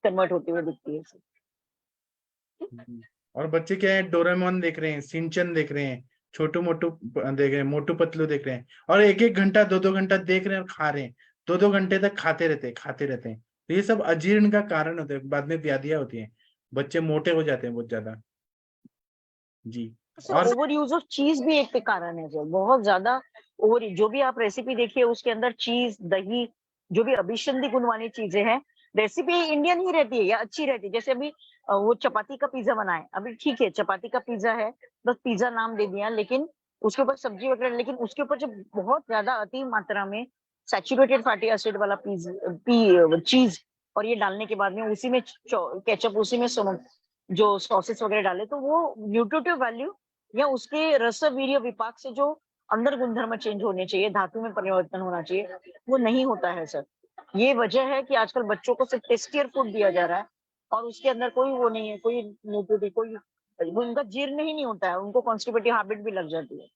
कन्वर्ट होती हुई दिखती है। और बच्चे क्या है, डोरेमोन देख रहे हैं, सिंचन देख रहे हैं, छोटू मोटू देख रहे हैं, मोटू पतलू देख रहे हैं, और एक एक घंटा दो दो घंटा देख रहे हैं और खा रहे हैं, दो दो घंटे तक खाते रहते हैं। तो ये सब अजीर्ण का कारण होता है, बाद में व्याधियां होती हैं, बच्चे मोटे हो जाते हैं बहुत ज्यादा। जी। और ओवर यूज ऑफ चीज भी एक कारण है सर, बहुत ज्यादा ओवर। जो भी आप रेसिपी देखिए उसके अंदर चीज, दही, जो भी अभिसंधि गुण वाली चीजें हैं, रेसिपी इंडियन ही रहती है या अच्छी रहती है। जैसे अभी वो चपाती का पिज्जा बनाए, अभी ठीक है चपाती का पिज्जा है, बस पिज्जा नाम दे दिया, लेकिन उसके ऊपर सब्जी वगैरह, लेकिन उसके ऊपर जब बहुत ज्यादा अति मात्रा में सैचुरेटेड फैटी एसिड वाला चीज और ये डालने के बाद में उसी में केचप, उसी में जो सॉसेस वगैरह डाले, तो वो न्यूट्रिटिव वैल्यू या उसके रसवीर्य विपाक से जो अंदर गुणधर्म चेंज होने चाहिए, धातु में परिवर्तन होना चाहिए, वो नहीं होता है सर। ये वजह है कि आजकल बच्चों को सिर्फ टेस्टियर फूड दिया जा रहा है और उसके अंदर कोई वो नहीं है, कोई न्यूट्रिटिव, कोई वो उनका जीर्ण ही नहीं होता है, उनको कॉन्स्टिपेटिव हैबिट भी लग जाती है।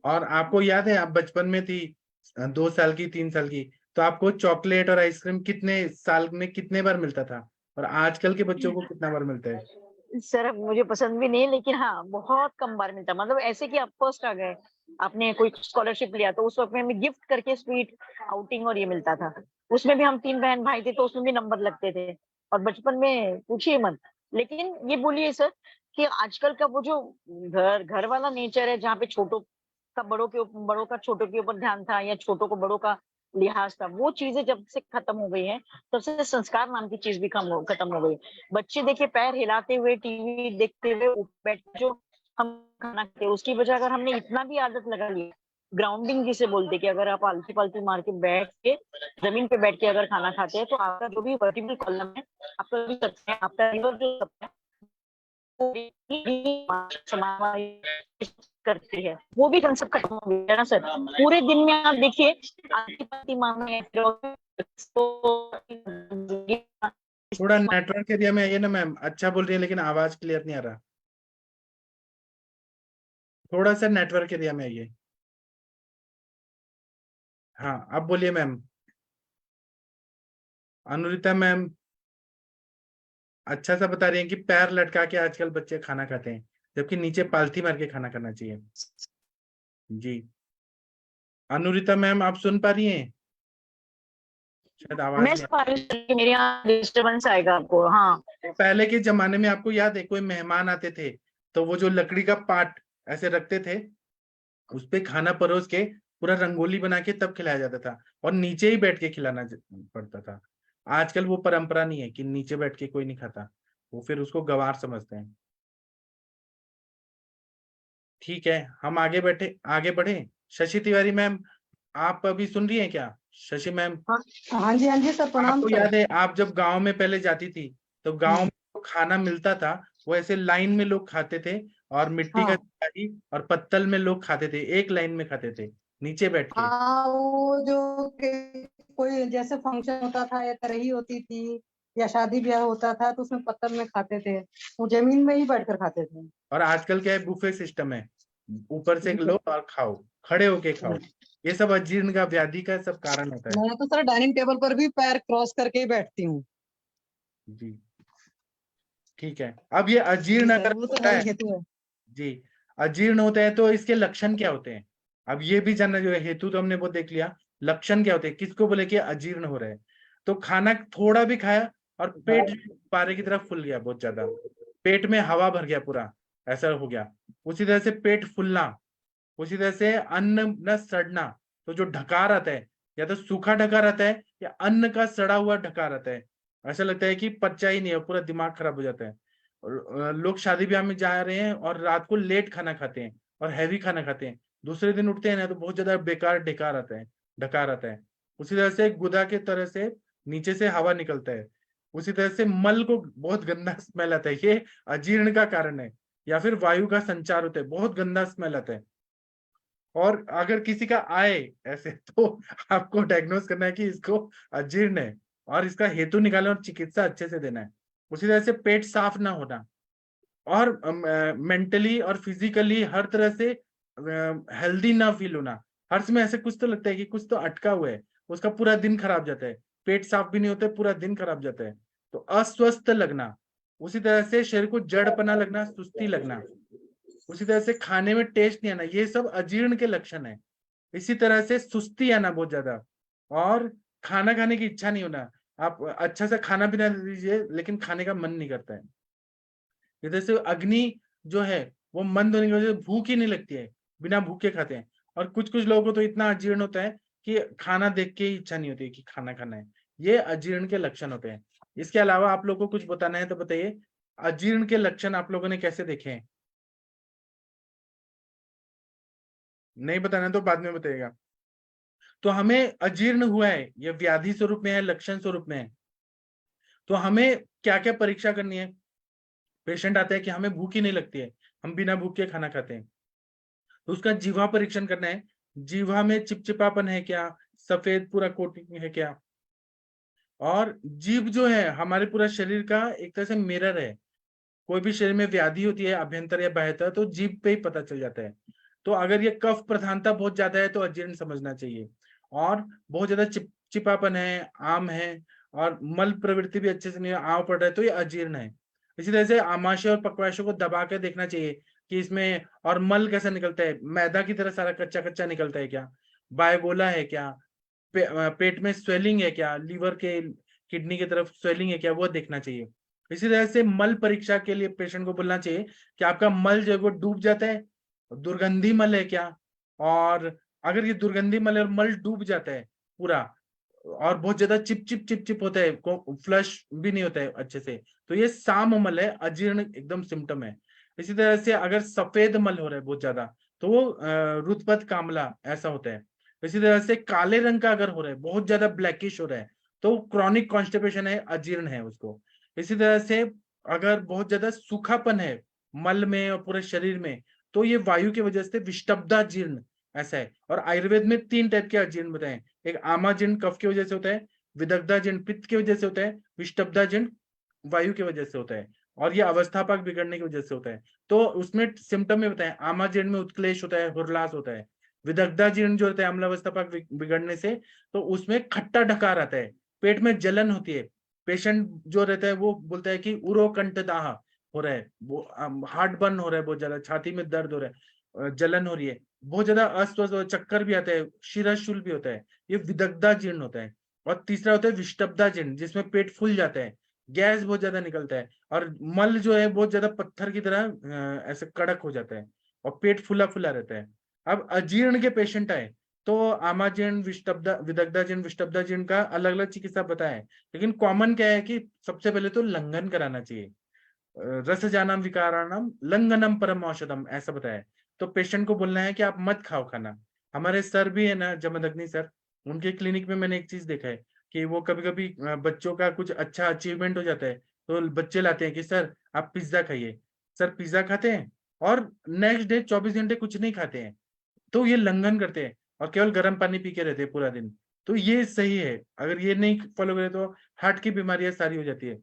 और आपको याद है आप बचपन में थी 2 साल की 3 साल की, तो आपको चॉकलेट और आइसक्रीम कितने साल में कितने बार मिलता था, और आजकल के बच्चों को कितना बार मिलता है? सर अब मुझे पसंद भी नहीं, लेकिन हाँ बहुत कम बार मिलता, मतलब ऐसे कि आप फर्स्ट आ गए, आपने कोई स्कॉलरशिप लिया तो उस वक्त में हमें गिफ्ट करके स्वीट, आउटिंग और ये मिलता था। उसमें भी हम 3 बहन भाई थे तो उसमें भी नंबर लगते थे, और बचपन में पूछिए मत। लेकिन ये बोलिए सर कि आजकल का वो जो घर घर वाला नेचर है, जहाँ पे छोटों का बड़ों के बड़ों का छोटों के ऊपर ध्यान था या छोटों को बड़ों का लिहाज था, वो चीजें जब से खत्म हो गई हैं तब से संस्कार नाम की चीज भी खत्म हो गई। बच्चे देखिए पैर हिलाते हुए, टीवी देखते हुए बैठ, जो हम खाना खाते हैं उसकी वजह अगर हमने इतना भी आदत लगा ली, ग्राउंडिंग जिसे बोलते, कि अगर आप आलती पालती मार के बैठ के जमीन पे बैठ के अगर खाना खाते हैं तो आपका जो भी वर्टिब्रल कॉलम है, आपका जो सत्ता है, आपका लिवर जो सत्ता है, करती है, वो भी कंसेप्ट खत्म हो गया ना सर। पूरे दिन में आप देखिए आलती पालती मारने, थोड़ा नेटवर्क एरिया में आइए ना मैम, अच्छा बोल रही है लेकिन आवाज क्लियर नहीं आ रहा, थोड़ा सा नेटवर्क एरिया में आइए। हाँ अब बोलिए मैम। अनुरिता मैम अच्छा सा बता रही हैं कि पैर लटका के आजकल बच्चे खाना खाते हैं, जबकि नीचे पालथी मार के खाना खाना चाहिए। जी अनुरिता मैम आप सुन पा रही हैं? शायद आवाज मैं नहीं। मेरे यहाँ डिस्टर्बेंस आएगा आपको। हाँ पहले के जमाने में आपको याद है कोई मेहमान आते थे तो वो जो लकड़ी का पाट ऐसे रखते थे, उस पे खाना परोस के पूरा रंगोली बना के तब खिलाया जाता था, और नीचे ही बैठ के खिलाना पड़ता था। आजकल वो परंपरा नहीं है कि नीचे बैठ के कोई नहीं खाता, वो फिर उसको गवार समझते हैं। ठीक है हम आगे बढ़े। शशि तिवारी मैम आप अभी सुन रही हैं क्या? शशि मैम हाँ जी सर, प्रणाम आपको सर। याद है आप जब गांव में पहले जाती थी तो गांव में जो खाना मिलता था वो ऐसे लाइन में लोग खाते थे, और मिट्टी का हाँ थाली और पत्तल में लोग खाते थे, एक लाइन में खाते थे नीचे बैठ के। हाँ, वो जो कोई जैसे फंक्शन होता था या तरही होती थी या शादी ब्याह होता था तो उसमें पत्तल में खाते थे, वो जमीन में ही बैठकर खाते थे। और आजकल क्या है, बुफे सिस्टम है, ऊपर से लो और खाओ, खड़े होके खाओ। ये सब अजीर्ण का व्याधि का सब कारण होता है। मैं तो सर डाइनिंग टेबल पर भी पैर क्रॉस करके ही बैठती हूँ। जी ठीक है। अब ये अजीर्ण जी अगर सर, वो तो होता है है, ही हेतु है। जी अजीर्ण होता है तो इसके लक्षण क्या होते हैं? अब ये भी जानना जो है, हेतु तो हमने वो देख लिया, लक्षण क्या होते हैं, किसको बोले कि अजीर्ण हो रहा है? तो खाना थोड़ा भी खाया और पेट पारे की तरफ फूल गया बहुत ज्यादा, पेट में हवा भर गया पूरा, ऐसा हो गया। उसी तरह से पेट फूलना, उसी तरह से अन्न न सड़ना, तो जो ढकार आता है या तो सूखा ढकार आता है या अन्न का सड़ा हुआ ढकार आता है, ऐसा लगता है कि पचा ही नहीं है, पूरा दिमाग खराब हो जाता है। लोग शादी ब्याह में जा रहे हैं और रात को लेट खाना खाते हैं और हैवी खाना खाते हैं, दूसरे दिन उठते हैं ना तो बहुत ज्यादा बेकार ढकार आता है, ढकार आता है। उसी तरह से गुदा के तरह से नीचे से हवा निकलता है। उसी तरह से मल को बहुत गंदा स्मेल आता है, ये अजीर्ण का कारण है, या फिर वायु का संचार होता है, बहुत गंदा स्मेल आता है। और अगर किसी का आए ऐसे तो आपको डायग्नोस करना है कि इसको अजीर्ण है और इसका हेतु निकालना और चिकित्सा अच्छे से देना है। उसी तरह से पेट साफ ना होना और मेंटली और फिजिकली हर तरह से हेल्दी ना फील होना, हर समय ऐसे कुछ तो लगता है कि कुछ तो अटका हुआ है, उसका पूरा दिन खराब जाता है, पेट साफ भी नहीं होता है, पूरा दिन खराब जाता है, तो अस्वस्थ लगना। उसी तरह से शरीर को जड़पना लगना, सुस्ती लगना। उसी तरह से खाने में टेस्ट नहीं आना, ये सब अजीर्ण के लक्षण है। इसी तरह से सुस्ती आना बहुत ज्यादा, और खाना खाने की इच्छा नहीं होना। आप अच्छा सा खाना पीना दे दीजिए लेकिन खाने का मन नहीं करता है। इधर से अग्नि जो है वो मंद होने की वजह से भूख ही नहीं लगती है, बिना भूखे खाते हैं। और कुछ कुछ लोगों को तो इतना अजीर्ण होता है कि खाना देख के ही इच्छा नहीं होती कि खाना खाना है। ये अजीर्ण के लक्षण होते हैं। इसके अलावा आप लोगों को कुछ बताना है तो बताइए, अजीर्ण के लक्षण आप लोगों ने कैसे देखे हैं? नहीं बताना तो बाद में बताइएगा। तो हमें अजीर्ण हुआ है, ये व्याधि स्वरूप में है, लक्षण स्वरूप में है, तो हमें क्या क्या परीक्षा करनी है? पेशेंट आता है कि हमें भूख ही नहीं लगती है, हम बिना भूख के खाना खाते हैं, तो उसका जीवा परीक्षण करना है। जीवा में चिपचिपापन है क्या, सफेद पूरा कोटिंग है क्या? और जीभ जो है हमारे पूरा शरीर का एक तरह से मिरर है। कोई भी शरीर में व्याधि होती है अभ्यंतर या बाह्यतर तो जीभ पे ही पता चल जाता है। तो अगर ये कफ प्रधानता बहुत ज्यादा है तो अजीर्ण समझना चाहिए। और बहुत ज्यादा चिपचिपापन है, आम है, और मल प्रवृत्ति भी अच्छे से नहीं, आव पड़ रहा है, तो ये अजीर्ण है। इसी तरह से आमाशय और पक्वाशय को दबा के देखना चाहिए कि इसमें और मल कैसा निकलता है, मैदा की तरह सारा कच्चा कच्चा निकलता है क्या, बायबोला है क्या, पेट में स्वेलिंग है क्या, लीवर के किडनी की तरफ स्वेलिंग है क्या, वो देखना चाहिए। इसी तरह से मल परीक्षा के लिए पेशेंट को बोलना चाहिए कि आपका मल जो है वो डूब जाता है, दुर्गंधी मल है क्या, और अगर ये दुर्गंधी मल और मल डूब जाता है पूरा और बहुत ज्यादा चिप चिप चिप चिप होता है, फ्लश भी नहीं होता है अच्छे से, तो ये साम मल है, अजीर्ण एकदम सिम्टम है। इसी तरह से अगर सफेद मल हो रहा है बहुत ज्यादा तो वो रुतपत कामला ऐसा होता है। इसी तरह से काले रंग का अगर हो रहा है, बहुत ज्यादा ब्लैकिश हो रहा है, तो क्रॉनिक कॉन्स्टिपेशन है, अजीर्ण है उसको। इसी तरह से अगर बहुत ज्यादा सूखापन है मल में और पूरे शरीर में, तो ये वायु की वजह से विषटब्धाजीर्ण ऐसा है। और आयुर्वेद में 3 टाइप के अजीर्ण बताए, एक आमाजीर्ण कफ की वजह से होता है, विदग्धाजीर्ण पित्त की वजह से होता है, विषटब्धाजीर्ण वायु की वजह से होता है, और ये अवस्थापक बिगड़ने की वजह से होता है। तो उसमें सिम्टम में बताएं, आमाजीर्ण में उत्क्लेश होता है, हुरलास होता है। विदग्धाजीर्ण जो होता है अम्लावस्थापक बिगड़ने से, तो उसमें खट्टा ढकार आता है, पेट में जलन होती है, पेशेंट जो रहता है वो बोलता है कि उरोकंठदाह हो रहा है, वो हार्ट बर्न हो रहा है, बहुत ज्यादा छाती में दर्द हो रहा है, जलन हो रही है, बहुत ज्यादा अस्वस्थ, चक्कर भी आता है, शिरशूल भी होता है, ये विदग्धाजीर्ण होता है। और तीसरा होता है विषटब्धाजीर्ण, जिसमें पेट फूल जाता है, गैस बहुत ज्यादा निकलता है, और मल जो है बहुत ज्यादा पत्थर की तरह ऐसे कड़क हो जाता है, और पेट फुला फुला रहता है। अब अजीर्ण के पेशेंट आए तो आमाजीर्ण, विदग्धाजीर्ण, विषटब्धाजीर्ण का अलग अलग चिकित्सा बताए, लेकिन कॉमन क्या है कि सबसे पहले तो लंघन कराना चाहिए। रसजानम विकाराणम लंघनम परम औषधम ऐसा बताया। तो पेशेंट को बोलना है कि आप मत खाओ खाना। हमारे सर भी है ना, जमदग्नि सर, उनके क्लिनिक में मैंने एक चीज देखा है कि वो कभी कभी बच्चों का कुछ अच्छा अचीवमेंट हो जाता है तो बच्चे लाते हैं कि सर आप पिज्जा खाइए। सर पिज्जा खाते हैं और नेक्स्ट डे 24 घंटे कुछ नहीं खाते हैं, तो ये लंघन करते हैं और केवल गर्म पानी पी के रहते हैं पूरा दिन। तो ये सही है, अगर ये नहीं फॉलो करें तो हार्ट की बीमारियां सारी हो जाती है।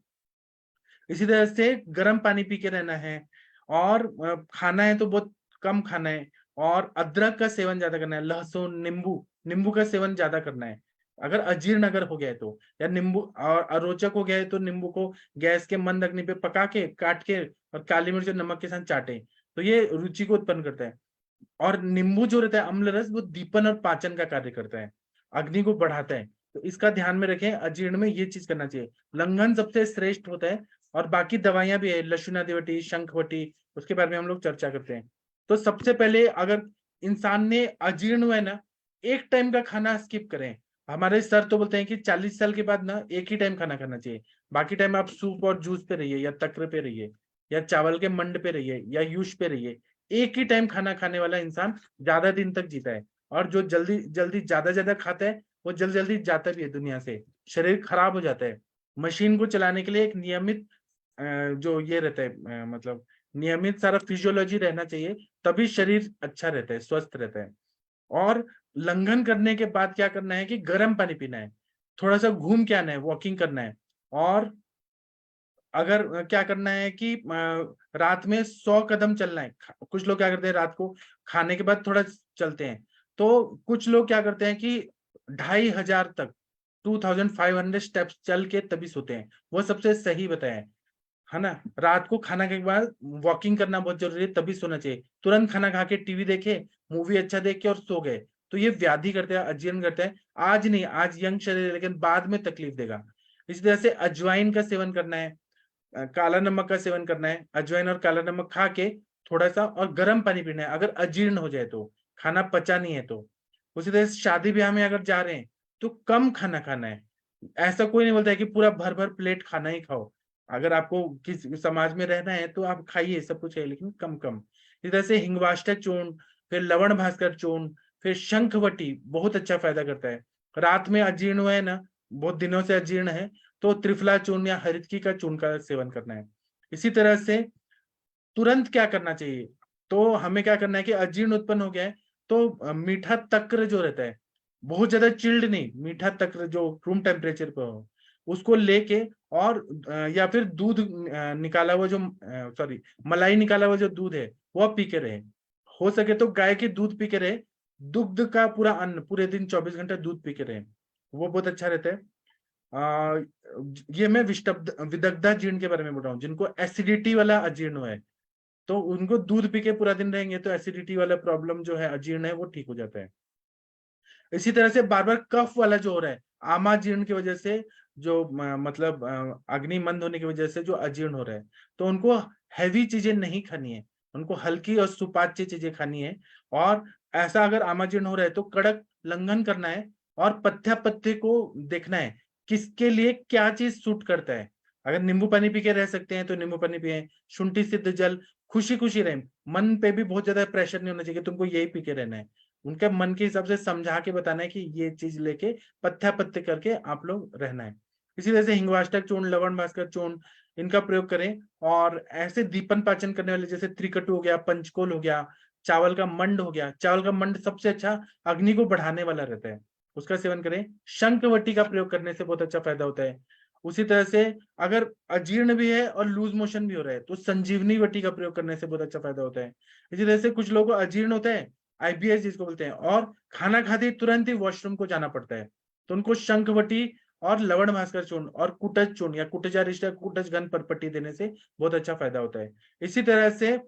इसी तरह से गर्म पानी पी के रहना है, और खाना है तो बहुत कम खाना है, और अदरक का सेवन ज्यादा करना है, लहसुन, नींबू, नींबू का सेवन ज्यादा करना है। अगर अजीर्ण अगर हो गया है तो, या नींबू और अरोचक हो गया है तो नींबू को गैस के मंद अग्नि पे पका के काट के और काली मिर्च और नमक के साथ चाटे, तो ये रुचि को उत्पन्न करता है। और नींबू जो रहता है अम्ल रस, वो दीपन और पाचन का कार्य करता है, अग्नि को बढ़ाता है। तो इसका ध्यान में रखें, अजीर्ण में ये चीज करना चाहिए। लंघन सबसे श्रेष्ठ होता है, और बाकी दवाइयां भी है, लशुनादिवटी, शंखवटी, उसके बारे में हम लोग चर्चा करते हैं। तो सबसे पहले अगर इंसान ने अजीर्ण हुआ है ना, एक टाइम का खाना स्किप करें। हमारे सर तो बोलते हैं कि 40 साल के बाद ना एक ही टाइम खाना खाना चाहिए, बाकी टाइम आप सूप और जूस पे रहिए, या तक्र पे रहिए, या चावल के मंड पे रहिए, या यूश पे रहिए। एक ही टाइम खाना खाने वाला इंसान ज्यादा दिन तक जीता है, और जो जल्दी जल्दी ज्यादा खाता है वो जल्दी जल्दी जाता भी है दुनिया से, शरीर खराब हो जाता है। मशीन को चलाने के लिए एक नियमित जो ये रहता है, मतलब नियमित सारा फिजियोलॉजी रहना चाहिए, तभी शरीर अच्छा रहता है, स्वस्थ रहता है। और लंघन करने के बाद क्या करना है कि गर्म पानी पीना है, थोड़ा सा घूम के आना है, वॉकिंग करना है। और अगर क्या करना है कि रात में 100 कदम चलना है। कुछ लोग क्या करते हैं, रात को खाने के बाद थोड़ा चलते हैं, तो कुछ लोग क्या करते हैं कि 2500 तक 2500 स्टेप्स चल के तभी सोते हैं। वो सबसे सही बताया है ना। रात को खाना के बाद वॉकिंग करना बहुत जरूरी है, तभी सोना चाहिए। तुरंत खाना खा के टीवी देखे, मूवी अच्छा देख के और सो गए, तो ये व्याधि करते हैं, अजीर्ण करते हैं। आज नहीं, आज यंग शरीर है, लेकिन बाद में तकलीफ देगा। इसी तरह से अजवाइन का सेवन करना है, काला नमक का सेवन करना है। अजवाइन और काला नमक खा के थोड़ा सा, और गर्म पानी पीना है अगर अजीर्ण हो जाए तो, खाना पचा नहीं है तो। उसी तरह से शादी ब्याह में अगर जा रहे हैं तो कम खाना खाना है। ऐसा कोई नहीं बोलता है कि पूरा भर भर प्लेट खाना ही खाओ। अगर आपको किस समाज में रहना है तो आप खाइए, सब कुछ है, लेकिन कम कम। इस तरह से हिंगवाष्टक चूर्ण, फिर लवण भास्कर चूर्ण, फिर शंखवटी बहुत अच्छा फायदा करता है। रात में अजीर्ण हुआ है ना, बहुत दिनों से अजीर्ण है, तो त्रिफला चूर्ण या हरितकी का चूर्ण का सेवन करना है। इसी तरह से तुरंत क्या करना चाहिए, तो हमें क्या करना है कि अजीर्ण उत्पन्न हो गया है तो मीठा तक्र जो रहता है, बहुत ज्यादा चिल्ड नहीं, मीठा तक्र जो रूम टेम्परेचर पर हो, उसको लेके, और या फिर दूध निकाला हुआ जो, सॉरी, मलाई निकाला हुआ जो दूध है वो पी के रहे। हो सके तो गाय के दूध पी के रहे, दुग्ध का पूरा अन्न पूरे दिन 24 घंटे दूध पी के रहे, वो बहुत अच्छा रहता है। आ, ये मैं विदग्धा जीर्ण के बारे में बोल रहा हूँ, जिनको एसिडिटी वाला अजीर्ण हुआ है, तो उनको दूध पी के पूरा दिन रहेंगे तो एसिडिटी वाला प्रॉब्लम जो है, अजीर्ण है, वो ठीक हो जाता है। इसी तरह से बार बार कफ वाला जो हो रहा है, आमा जीर्ण की वजह से, जो मतलब अग्नि मंद होने की वजह से जो अजीर्ण हो रहा है, तो उनको हैवी चीजें नहीं खानी है, उनको हल्की और सुपाच्य चीजें खानी है। और ऐसा अगर आमाजीर्ण हो रहा है तो कड़क लंघन करना है, और पथ्य पथ्य को देखना है किसके लिए क्या चीज सूट करता है। अगर नींबू पानी पी के रह सकते हैं तो नींबू पानी पिए, शुंठी सिद्ध जल, खुशी खुशी रहे। मन पे भी बहुत ज्यादा प्रेशर नहीं होना चाहिए कि तुमको यही पी के रहना है, उनके मन के हिसाब से समझा के बताना है कि ये चीज लेके पथ्य पथ्य करके आप लोग रहना है। इसी तरह से हिंगवाष्टक चूर्ण, लवण भास्कर चूर्ण, इनका प्रयोग करें। और ऐसे दीपन पाचन करने वाले जैसे त्रिकटु हो गया, पंचकोल हो गया, चावल का मंड हो गया। चावल का मंड सबसे अच्छा अग्नि को बढ़ाने वाला रहता है, उसका सेवन करें। शंखवटी का प्रयोग करने से बहुत अच्छा फायदा होता है। उसी तरह से अगर अजीर्ण भी है और लूज मोशन भी हो रहा है तो संजीवनी वटी का प्रयोग करने से बहुत अच्छा फायदा होता है। इसी तरह से कुछ लोगों को अजीर्ण होता है, आईबीएस जिसको बोलते हैं, और खाना खाते ही तुरंत ही वॉशरूम को जाना पड़ता है, तो उनको शंखवटी और लवण भास्कर चूर्ण और कुटज चूर्ण या कुटजारिष्ट या कुटज घन परपट्टी देने से बहुत अच्छा फायदा होता है। इसी तरह से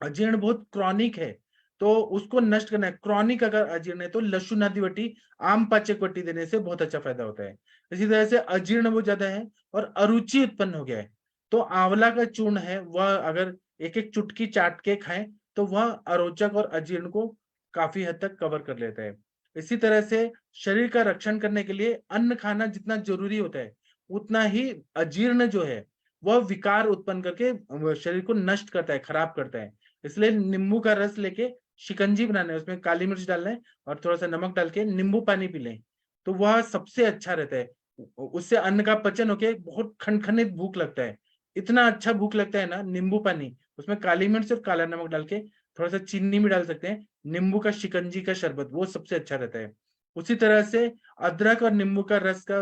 अजीर्ण बहुत क्रॉनिक है तो उसको नष्ट करना है। क्रॉनिक अगर अजीर्ण है तो लशुनादिवटी, आम पाचक वटी देने से बहुत अच्छा फायदा होता है। इसी तरह से अजीर्ण बहुत ज्यादा है और अरुचि उत्पन्न हो गया है, तो आंवला का चूर्ण है वह अगर एक एक चुटकी चाट के खाएं तो वह अरोचक और अजीर्ण को काफी हद तक कवर कर लेता है। इसी तरह से शरीर का रक्षण करने के लिए अन्न खाना जितना जरूरी होता है, उतना ही अजीर्ण जो है वह विकार उत्पन्न करके शरीर को नष्ट करता है, खराब करता है। इसलिए नींबू का रस लेके शिकंजी बनाना है, उसमें काली मिर्च डालना है और थोड़ा सा नमक डाल के नींबू पानी पी लें, तो वह सबसे अच्छा रहता है। उससे अन्न का पचन होके बहुत खनखनित भूख लगता है, इतना अच्छा भूख लगता है ना। नींबू पानी, उसमें काली मिर्च और काला नमक डाल के, थोड़ा सा चीनी भी डाल सकते हैं, नींबू का शिकंजी का शरबत, वो सबसे अच्छा रहता है। उसी तरह से अदरक और नींबू का रस का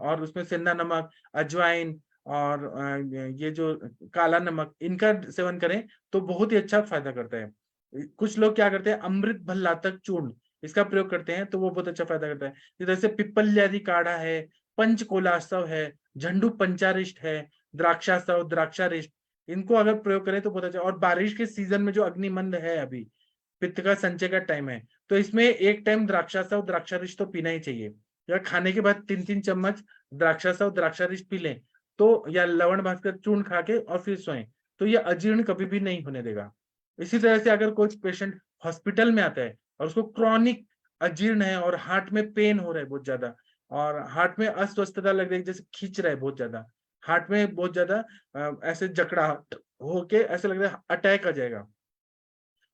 और उसमें सेंधा नमक, अजवाइन और ये जो काला नमक, इनका सेवन करें तो बहुत ही अच्छा फायदा करता है। कुछ लोग क्या करते हैं, अमृत भल्लातक चूर्ण, इसका प्रयोग करते हैं तो वो बहुत अच्छा फायदा करता है। जैसे पिप्पल्यादि काढ़ा है, पंचकोलास्तव है, झंडू पंचारिष्ट है, द्राक्षास्तव, द्राक्षारिष्ट, इनको अगर प्रयोग करें तो बहुत अच्छा। और बारिश के सीजन में जो अग्निमंद है, अभी पित्त का संचय का टाइम है, तो इसमें एक टाइम द्राक्षास्तव, द्राक्षारिष्ट तो पीना ही चाहिए। या खाने के बाद 3-3 चम्मच द्राक्षासाव द्राक्षारिष्ट पी लें तो, या लवण भास्कर चूर्ण खा के और फिर सोएं, तो ये अजीर्ण कभी भी नहीं होने देगा। इसी तरह से अगर कोई पेशेंट हॉस्पिटल में आता है और उसको क्रॉनिक अजीर्ण है और हार्ट में पेन हो रहा है बहुत ज्यादा, और हार्ट में अस्वस्थता लग रही है, जैसे खींच रहा है बहुत ज्यादा, हार्ट में बहुत ज्यादा ऐसे जकड़ाहट होके ऐसे लग रहा है अटैक आ जाएगा।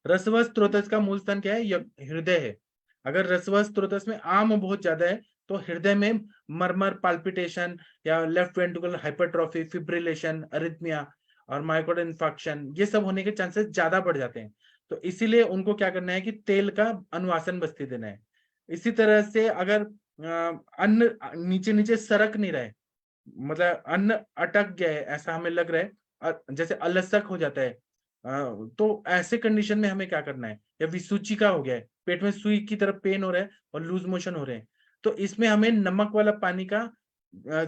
रसवस स्त्रोतस का मूल स्थान क्या है? हृदय है। अगर रसवस स्त्रोतस में आम बहुत ज्यादा है तो हृदय में मरमर, पाल्पिटेशन या left ventricular hypertrophy, fibrillation, arrhythmia और मायोकार्डियल इंफार्क्शन, ये सब होने के चांसेस ज्यादा बढ़ जाते हैं। तो इसीलिए उनको क्या करना है कि तेल का अनुवासन बस्ती देना है। इसी तरह से अगर अन्न नीचे नीचे सरक नहीं रहा है, मतलब अन्न अटक गया है ऐसा हमें लग रहा है, जैसे अलसक हो जाता है, तो ऐसे कंडीशन में हमें क्या करना है, या विसूचिका हो गया है, पेट में सुई की तरफ पेन हो रहा है और लूज मोशन हो रहे हैं, तो इसमें हमें नमक वाला पानी का,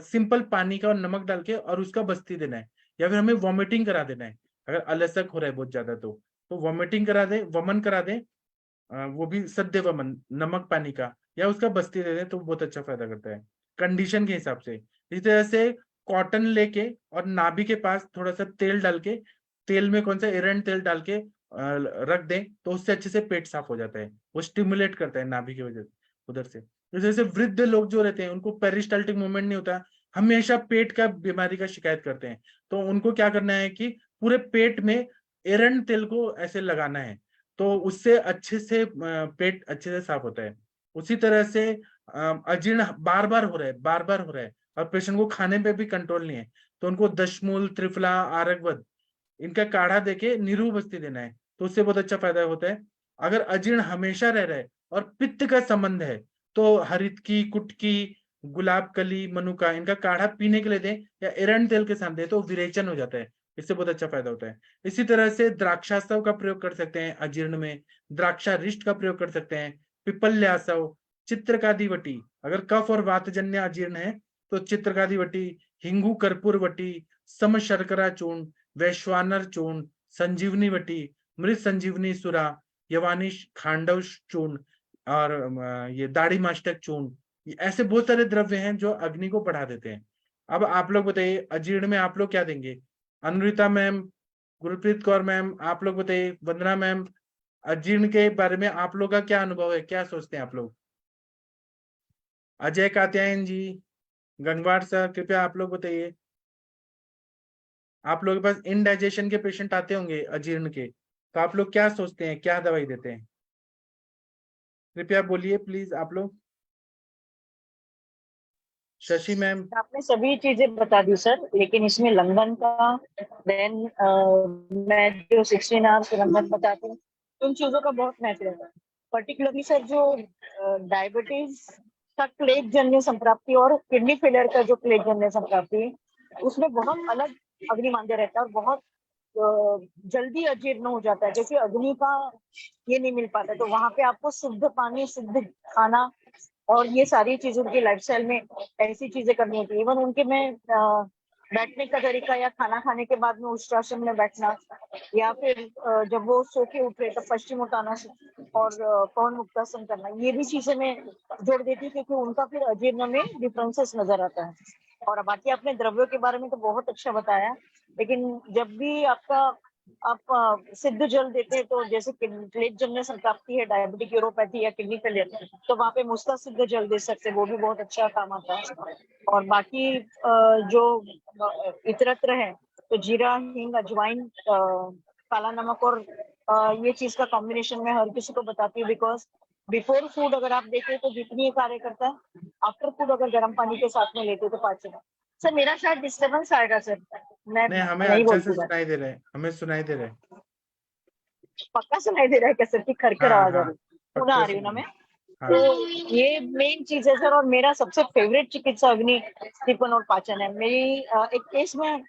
सिंपल पानी का और नमक डाल के और उसका बस्ती देना है, या फिर हमें वॉमिटिंग करा देना है। अगर अलसक हो रहा है बहुत ज्यादा तो वॉमिटिंग करा दे, वमन करा दे, वो भी सद्य वमन नमक पानी का, या उसका बस्ती दे दे तो बहुत अच्छा फायदा करता है कंडीशन के हिसाब से। इसी तरह से कॉटन लेके और नाभि के पास थोड़ा सा तेल डाल के, तेल में कौन सा एरंड तेल डाल के रख दें तो उससे अच्छे से पेट साफ हो जाता है, वो स्टिमुलेट करता है नाभि की वजह से उधर से। जैसे वृद्ध लोग जो रहते हैं उनको पेरिस्टाल्टिक मूवमेंट नहीं होता, हमेशा पेट का बीमारी का शिकायत करते हैं, तो उनको क्या करना है कि पूरे पेट में एरंड तेल को ऐसे लगाना है, तो उससे अच्छे से पेट अच्छे से साफ होता है। उसी तरह से अजीर्ण बार बार हो रहा है, बार बार हो रहा है और पेशेंट को खाने पे भी कंट्रोल नहीं है, तो उनको दशमूल, त्रिफला, आरगवद इनका काढ़ा देके नीरू बस्ती देना है, तो उससे बहुत अच्छा फायदा होता है। अगर अजीर्ण हमेशा रह रहा है और पित्त का संबंध है तो हरितकी, कुटकी, गुलाब कली, मनुका इनका काढ़ा पीने के लिए दें, या एरंड तेल के साथ दें तो विरेचन हो जाता है, इससे बहुत अच्छा फायदा होता है। इसी तरह से द्राक्षासव का प्रयोग कर सकते हैं अजीर्ण में, द्राक्षारिष्ट का प्रयोग कर सकते हैं, पिपल्यासव, चित्रकादिवटी, अगर कफ और वातजन्य अजीर्ण है तो चित्रकादिवटी, हिंगू कर्पूर वटी, सम शर्करा चूर्ण, वैश्वानर चूर्ण, संजीवनी वटी, मृत संजीवनी सुरा, यवानी खांडव चूर्ण और ये दाढ़ी मास्टक चूर्ण, ये ऐसे बहुत सारे द्रव्य हैं जो अग्नि को बढ़ा देते हैं। अब आप लोग बताइए अजीर्ण में आप लोग क्या देंगे? अनुरिता मैम, गुरप्रीत कौर मैम, आप लोग बताइए, वंदना मैम, अजीर्ण के बारे में आप लोग का क्या अनुभव है, क्या सोचते हैं आप लोग? अजय कात्यायन जी, गंगवार सर, कृपया आप लोग बताइए। आप लोग के पास इनडाइजेशन के पेशेंट आते होंगे अजीर्ण के, तो आप लोग क्या सोचते हैं, क्या दवाई देते हैं? कृपया बोलिए प्लीज आप लोग। शशि मैम, आपने सभी चीजें बता दी सर, लेकिन इसमें लंघन का, देन मैं जो 16 आवर्स लंघन बताती हूँ, उन चीजों का बहुत महत्व है। पर्टिकुलरली सर जो डायबिटीज का क्लेग जन्य संप्राप्ति और किडनी फेलियर का जो क्लेग जन्य संप्राप्ति है, उसमें बहुत अलग अग्निमांद्य रहता है और बहुत जल्दी अजीर्ण हो जाता है, जैसे अग्नि का ये नहीं मिल पाता, तो वहां पे आपको शुद्ध पानी, शुद्ध खाना और ये सारी चीजें उनकी लाइफस्टाइल में ऐसी चीजें करनी होती है। इवन उनके में बैठने का तरीका, या खाना खाने के बाद में उष्ट्रासन में बैठना, या फिर जब वो सो के उठे तब पश्चिमोत्तानासन और पवन मुक्तासन करना, ये भी चीजें मैं जोड़ देती क्योंकि उनका फिर अजीर्ण में डिफरेंसेस नजर आता है। और बाकी आपने द्रव्यों के बारे में तो बहुत अच्छा बताया, लेकिन जब भी आप सिद्ध जल देते हैं, तो जैसे क्लेग जन्य संप्राप्ति है, डायबिटिक यूरोपैथी या किडनी फेलियर, तो वहाँ पे मुस्ता सिद्ध जल दे सकते हैं, वो भी बहुत अच्छा काम आता है। और बाकी जो इतरत्र है तो जीरा, हींग, अजवाइन, काला नमक और ये चीज का कॉम्बिनेशन में हर किसी को बताती हूँ, बिकॉज बिफोर फूड अगर आप देखें तो जितनी ये कार्य करता है, आफ्टर फूड अगर गर्म पानी के साथ में लेते तो पाचन। सर मेरा शायद डिस्टर्बेंस आएगा सर, मैं नहीं हमें नहीं अच्छे से बोलती, सुनाई दे रहे हैं, हमें सुनाई दे रहे हैं। पक्का सुनाई दे रहा है क्या सर? की खरखर हाँ आवाज आ हाँ, रही, पुनः आ रही हूँ ना मैं? हाँ तो ये मेन चीज है सर, और मेरा सबसे फेवरेट चिकित्सा अग्नि दीपन और पाचन है। मेरी एक केस में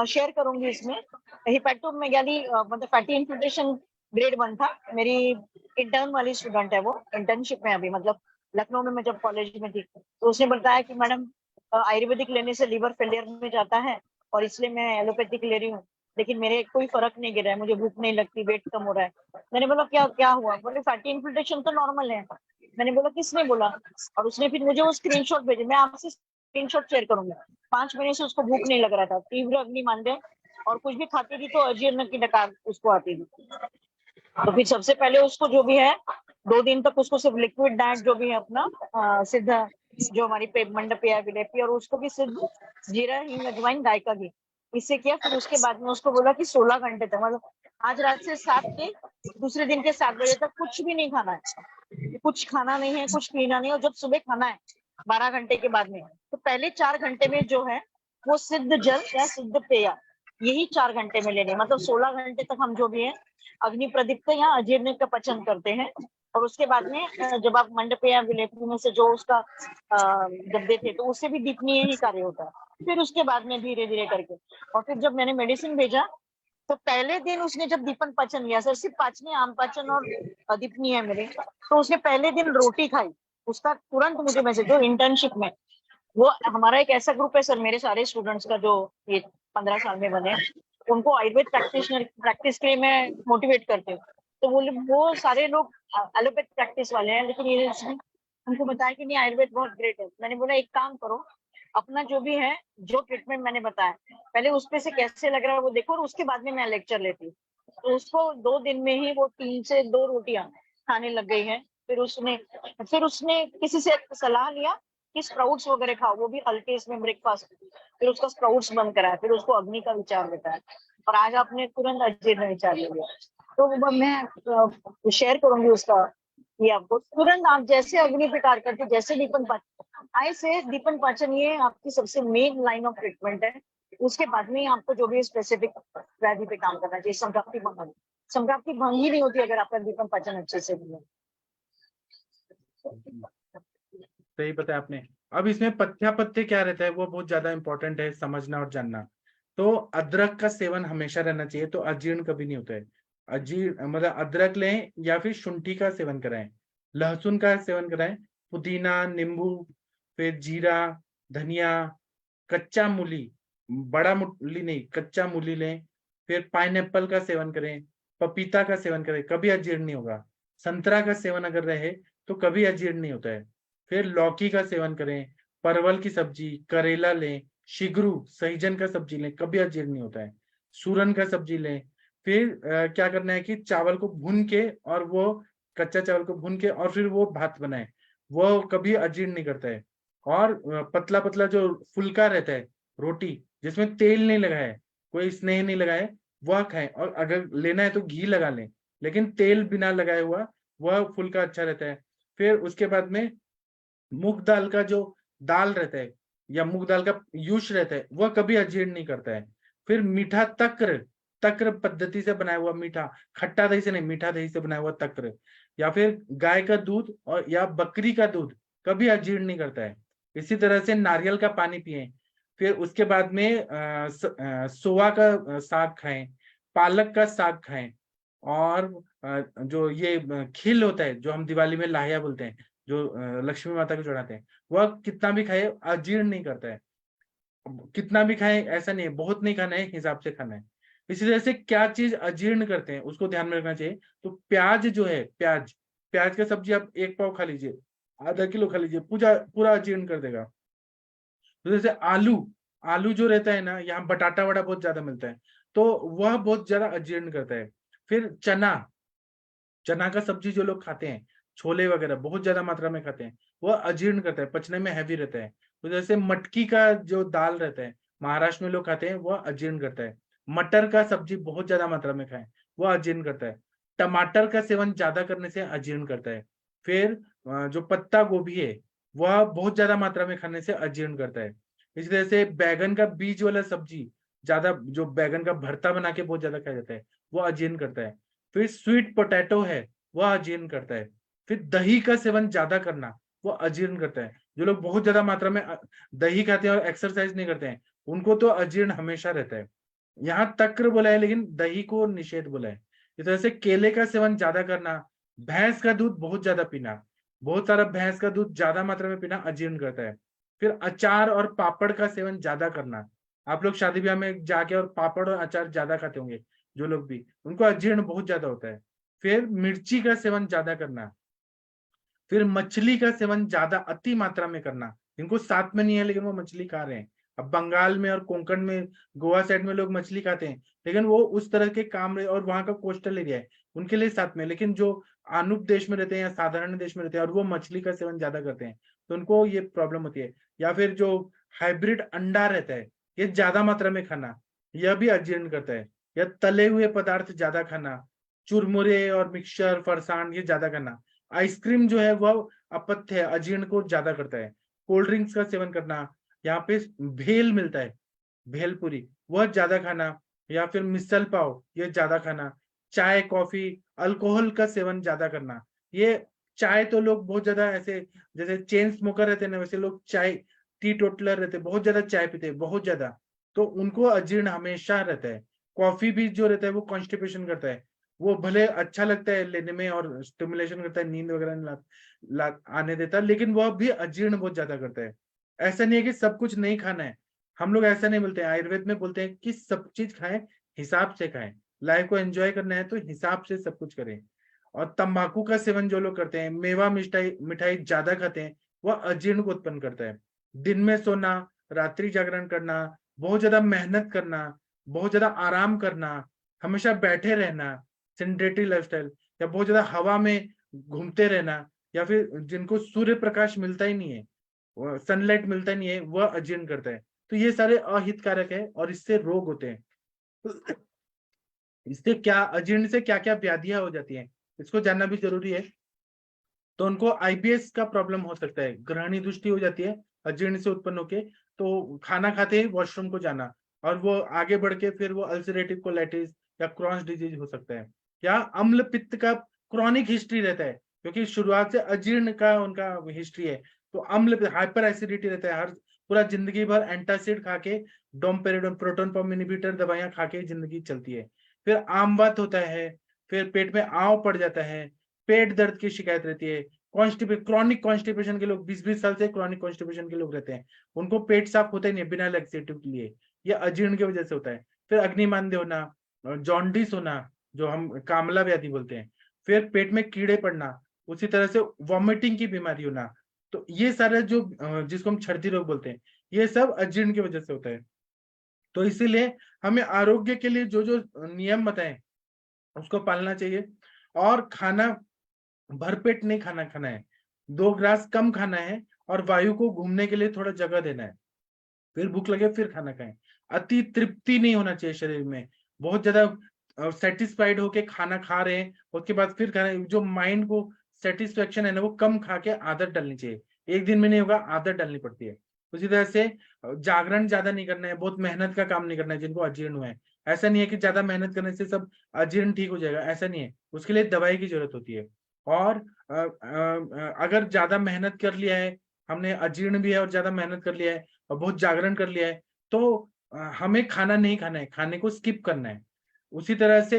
शेयर करूंगी, इसमें हिपैटोमेगाली मतलब फैटी इन्फ्लेमेशन ग्रेड 1 था। मेरी इंटर्न वाली स्टूडेंट है, वो इंटर्नशिप में अभी, मतलब लखनऊ में मैं जब कॉलेज में थी, तो उसने बताया कि मैडम आयुर्वेदिक लेने से लीवर फेलियर में जाता है और इसलिए मैं एलोपैथिक ले रही हूँ, लेकिन मेरे कोई फर्क नहीं गिरा है, मुझे भूख नहीं लगती, वेट कम हो रहा है। मैंने बोला क्या क्या हुआ? बोले फैटी इन्फ्लेमेशन तो नॉर्मल है, मैंने बोला किसने बोला, और उसने फिर मुझे वो स्क्रीनशॉट भेजे, मैं आपसे स्क्रीनशॉट शेयर करूंगा। 5 महीने से उसको भूख नहीं लग रहा था, तीव्र अग्निमांद्य, और कुछ भी खाती थी तो अजीर्ण की डकार उसको आती थी। तो फिर सबसे पहले उसको जो भी है 2 दिन तक उसको सिर्फ लिक्विड डाइट जो भी है अपना सिद्ध जो हमारी मंडपेय विलेपी, और उसको भी सिर्फ जीरा हींग अजवाइन गाय का घी इससे किया। फिर उसके बाद में उसको बोला कि 16 घंटे तक, मतलब आज रात से 7 के दूसरे दिन के 7 बजे तक कुछ भी नहीं खाना है, कुछ खाना नहीं है, कुछ पीना नहीं, और जब सुबह खाना है 12 घंटे के बाद में, तो पहले 4 घंटे में जो है वो सिद्ध जल या सिद्ध पेय यही 4 घंटे में लेने, मतलब 16 घंटे तक हम जो भी है अग्नि प्रदीप्त या अजीर्ण का पचन करते हैं। और उसके बाद में जब आप मंडपेय विलेपी में से जो उसका डब्बे थे तो उससे भी दीपनीय ही कार्य होता है। फिर उसके बाद में धीरे धीरे करके, और फिर जब मैंने मेडिसिन भेजा तो पहले दिन उसने जब दीपन पाचन लिया, सर सिर्फ पाचनी आम पाचन और दीपनी है मेरे, तो उसने पहले दिन रोटी खाई। उसका तुरंत मुझे मैसेज, जो इंटर्नशिप में वो हमारा एक ऐसा ग्रुप है सर, मेरे सारे स्टूडेंट्स का जो ये 15 साल में बने, उनको आयुर्वेद प्रैक्टिस के लिए मैं मोटिवेट करती हूँ। तो वो सारे लोग एलोपैथ प्रैक्टिस वाले हैं, लेकिन ये उनको बताया कि नहीं आयुर्वेद बहुत ग्रेट है। मैंने बोला एक काम करो, अपना जो भी है जो ट्रीटमेंट मैंने बताया पहले उस पे से कैसे लग रहा है वो देखो, और उसके बाद में मैं लेक्चर लेती हूँ। तो उसको 2 दिन में ही वो 3 से 2 रोटियां खाने लग गई है। फिर उसने किसी से सलाह लिया कि स्प्राउट्स वगैरह खाओ, वो भी हल्के इसमें ब्रेकफास्ट। फिर उसका स्प्राउट्स बंद कराया, फिर उसको अग्नि का विचार बताया, और आज आपने तुरंत अजीर्ण विचार ले लिया। तो वो मैं शेयर करूंगी उसका, ये आपको तुरंत आप जैसे अग्नि प्रकार करते, जैसे दीपन पाचन आय से दीपन पाचन, ये आपकी सबसे मेन लाइन ऑफ ट्रीटमेंट है। उसके बाद में आपको जो भी स्पेसिफिक व्याधि पे काम करना चाहिए। संप्राप्ति भंग ही नहीं होती अगर आपका दीपन पाचन अच्छे से नहीं है। सही बताया आपने। अब इसमें पथ्य क्या रहता है वो बहुत ज्यादा इंपॉर्टेंट है समझना और जानना। तो अदरक का सेवन हमेशा रहना चाहिए, तो अजीर्ण कभी नहीं होता है। अजीर्ण मतलब अदरक लें या फिर शुंठी का सेवन कराएं, लहसुन का सेवन कराएं, पुदीना, नींबू, फिर जीरा, धनिया, कच्चा मूली, बड़ा मूली नहीं कच्चा मूली लें, फिर पाइनएप्पल का सेवन करें, पपीता का सेवन करें, कभी अजीर्ण नहीं होगा। संतरा का सेवन अगर रहे तो कभी अजीर्ण नहीं होता है। फिर लौकी का सेवन करें, परवल की सब्जी, करेला लें, शिगरू सहजन का सब्जी लें, कभी अजीर्ण नहीं होता है। सूरन का सब्जी लें। फिर क्या करना है कि चावल को भून के, और वो कच्चा चावल को भून के और फिर वो भात बनाए, वो कभी अजीर्ण नहीं करता है। और पतला पतला जो फुल्का रहता है रोटी, जिसमें तेल नहीं लगा है, कोई स्नेह नहीं लगा है, वह खाएं। और अगर लेना है तो घी लगा लें, लेकिन तेल बिना लगाए हुआ वह फुल्का अच्छा रहता है। फिर उसके बाद में मूंग दाल का जो दाल रहता है या मूंग दाल का यूज रहता है वह कभी अजीर्ण नहीं करता है। फिर मीठा तक्र पद्धति से बनाया हुआ मीठा, खट्टा दही से नहीं, मीठा दही से बनाया हुआ तक्र, या फिर गाय का दूध और या बकरी का दूध कभी अजीर्ण नहीं करता है। इसी तरह से नारियल का पानी पिए। फिर उसके बाद में सोआ का साग खाएं, पालक का साग खाएं, और जो ये खील होता है जो हम दिवाली में लाहिया बोलते हैं, जो लक्ष्मी माता को चढ़ाते हैं, वह कितना भी खाए अजीर्ण नहीं करता है। कितना भी खाए ऐसा नहीं है, बहुत नहीं खाना है, हिसाब से खाना है। इसी तरह से क्या चीज अजीर्ण करते हैं उसको ध्यान में रखना चाहिए। तो प्याज जो है, प्याज का सब्जी आप 1 पाव खा लीजिए, आधा किलो खा लीजिए, पूरा अजीर्ण कर देगा। तो जैसे आलू जो रहता है ना, यहाँ बटाटा वड़ा बहुत ज्यादा मिलता है, तो वह बहुत ज्यादा अजीर्ण करता है। फिर चना का सब्जी जो लोग खाते हैं, छोले वगैरह बहुत ज्यादा मात्रा में खाते हैं, वह अजीर्ण करता है, पचने में हैवी रहता है। तो जैसे मटकी का जो दाल रहता है, महाराष्ट्र में लोग खाते हैं, वह अजीर्ण करता है। मटर का सब्जी बहुत ज्यादा मात्रा में खाएं, वह अजीर्ण करता है। टमाटर का सेवन ज्यादा करने से अजीर्ण करता है। फिर जो पत्ता गोभी है वह बहुत ज्यादा मात्रा में खाने से अजीर्ण करता है। इसी तरह से बैगन का बीज वाला सब्जी ज्यादा, जो बैगन का भरता बना के बहुत ज्यादा खाया जाता है, वो अजीर्ण करता है। फिर स्वीट पोटैटो है, वह अजीर्ण करता है। फिर दही का सेवन ज्यादा करना, वो अजीर्ण करता है। जो लोग बहुत ज्यादा मात्रा में दही खाते हैं और एक्सरसाइज नहीं करते हैं, उनको तो अजीर्ण हमेशा रहता है। यहाँ तक्र बोला है लेकिन दही को निषेध बोला है। इस तरह से केले का सेवन ज्यादा करना, भैंस का दूध बहुत ज्यादा पीना, बहुत सारा भैंस का दूध ज्यादा मात्रा में पीना अजीर्ण करता है। फिर अचार और पापड़ का सेवन ज्यादा करना, आप लोग शादी ब्याह में जाके और पापड़ और अचार ज्यादा खाते होंगे, जो लोग भी, उनको अजीर्ण बहुत ज्यादा होता है। फिर मिर्ची का सेवन ज्यादा करना, फिर मछली का सेवन ज्यादा अति मात्रा में करना, जिनको साथ में नहीं है लेकिन वो मछली खा रहे हैं। अब बंगाल में और कोंकण में, गोवा साइड में लोग मछली खाते हैं, लेकिन वो उस तरह के काम और वहां का कोस्टल एरिया है, उनके लिए साथ में। लेकिन जो अनुप देश में रहते हैं या साधारण देश में रहते हैं और वो मछली का सेवन ज्यादा करते हैं, तो उनको ये प्रॉब्लम होती है। या फिर जो हाइब्रिड अंडा रहता है, ये ज्यादा मात्रा में खाना, यह भी अजीर्ण करता है। या तले हुए पदार्थ ज्यादा खाना, चुरमुरे और मिक्सचर फरसाण ये ज्यादा खाना। आइसक्रीम जो है वह अपत्य है, अजीर्ण को ज्यादा करता है। कोल्ड ड्रिंक्स का सेवन करना, यहाँ पे भेल मिलता है, भेलपुरी, वह ज्यादा खाना। या फिर मिसल पाव ये ज्यादा खाना। चाय कॉफी अल्कोहल का सेवन ज्यादा करना। ये चाय तो लोग बहुत ज्यादा ऐसे, जैसे चेन स्मोकर रहते हैं ना, वैसे लोग चाय टी टोटलर रहते हैं, बहुत ज्यादा चाय पीते हैं, बहुत ज्यादा, तो उनको अजीर्ण हमेशा रहता है। कॉफी भी जो रहता है वो कॉन्स्टिपेशन करता है, वो भले अच्छा लगता है लेने में और स्टिमुलेशन करता है, नींद वगैरह नहीं आने देता, लेकिन वह भी अजीर्ण बहुत ज्यादा करता है। ऐसा नहीं है कि सब कुछ नहीं खाना है, हम लोग ऐसा नहीं बोलते हैं, आयुर्वेद में बोलते हैं कि सब चीज खाएं, हिसाब से खाएं, लाइफ को एंजॉय करना है तो हिसाब से सब कुछ करें। और तंबाकू का सेवन जो लोग करते हैं, मेवा मिठाई मिठाई ज्यादा खाते हैं, वह अजीर्ण को उत्पन्न करता है। दिन में सोना, रात्रि जागरण करना, बहुत ज्यादा मेहनत करना, बहुत ज्यादा आराम करना, हमेशा बैठे रहना, सेडेंटरी लाइफस्टाइल, या बहुत ज्यादा हवा में घूमते रहना, या फिर जिनको सूर्य प्रकाश मिलता ही नहीं है, सनलाइट मिलता ही नहीं है, वह अजीर्ण करता है। तो ये सारे अहितकारक है और इससे रोग होते हैं। इससे क्या, अजीर्ण से क्या क्या व्याधियां हो जाती हैं, इसको जानना भी जरूरी है। तो उनको आईबीएस का प्रॉब्लम हो सकता है, ग्रहणी दृष्टि हो जाती है अजीर्ण से उत्पन्न होके, तो खाना खाते ही वॉशरूम को जाना, और वो आगे बढ़ के फिर वो अल्सरेटिव कोलाइटिस या क्रॉन्स डिजीज हो सकता है। या अम्ल पित्त का क्रॉनिक हिस्ट्री रहता है, क्योंकि शुरुआत से अजीर्ण का उनका हिस्ट्री है, तो अम्ल हाइपर एसिडिटी रहता है, हर पूरा जिंदगी भर एंटासिड खा के, डोमपेरिडोन प्रोटोन पंप इनहिबिटर दवाइयां खा के जिंदगी चलती है। फिर आमवात होता है, फिर पेट में आव पड़ जाता है, पेट दर्द की शिकायत रहती है, क्रॉनिक कॉन्स्टिपेशन के लोग 20-20 साल से क्रॉनिक कॉन्स्टिपेशन के लोग रहते हैं, उनको पेट साफ होता ही नहीं बिना लैक्सेटिव के लिए, ये अजीर्ण की वजह से होता है। फिर अग्निमांद्य होना, जॉन्डिस होना, जो हम कामला व्याधि बोलते हैं, फिर पेट में कीड़े पड़ना, उसी तरह से वॉमिटिंग की बीमारी होना, तो ये सारे जो जिसको हम छर्दी रोग बोलते हैं, ये सब अजीर्ण की वजह से होता है। तो इसीलिए हमें आरोग्य के लिए जो जो नियम बताएं उसको पालना चाहिए, और खाना भरपेट नहीं खाना है, 2 ग्रास कम खाना है, और वायु को घूमने के लिए थोड़ा जगह देना है, फिर भूख लगे फिर खाना खाएं। अति तृप्ति नहीं होना चाहिए शरीर में, बहुत ज्यादा सेटिस्फाइड होके खाना खा रहे हैं उसके बाद फिर खा रहे हैं, जो माइंड को सेटिस्फेक्शन है ना, वो कम खा के आदत डालनी चाहिए, एक दिन में नहीं होगा, आदत डालनी पड़ती है। उसी तरह से जागरण ज्यादा नहीं करना है, बहुत मेहनत का काम नहीं करना है जिनको अजीर्ण हुआ है। ऐसा नहीं है कि ज्यादा मेहनत करने से सब अजीर्ण ठीक हो जाएगा, ऐसा नहीं है, उसके लिए दवाई की जरूरत होती है। और अगर ज्यादा मेहनत कर लिया है, हमने अजीर्ण भी है और ज्यादा मेहनत कर लिया है और बहुत जागरण कर लिया है, तो हमें खाना नहीं खाना है, खाने को स्किप करना है। उसी तरह से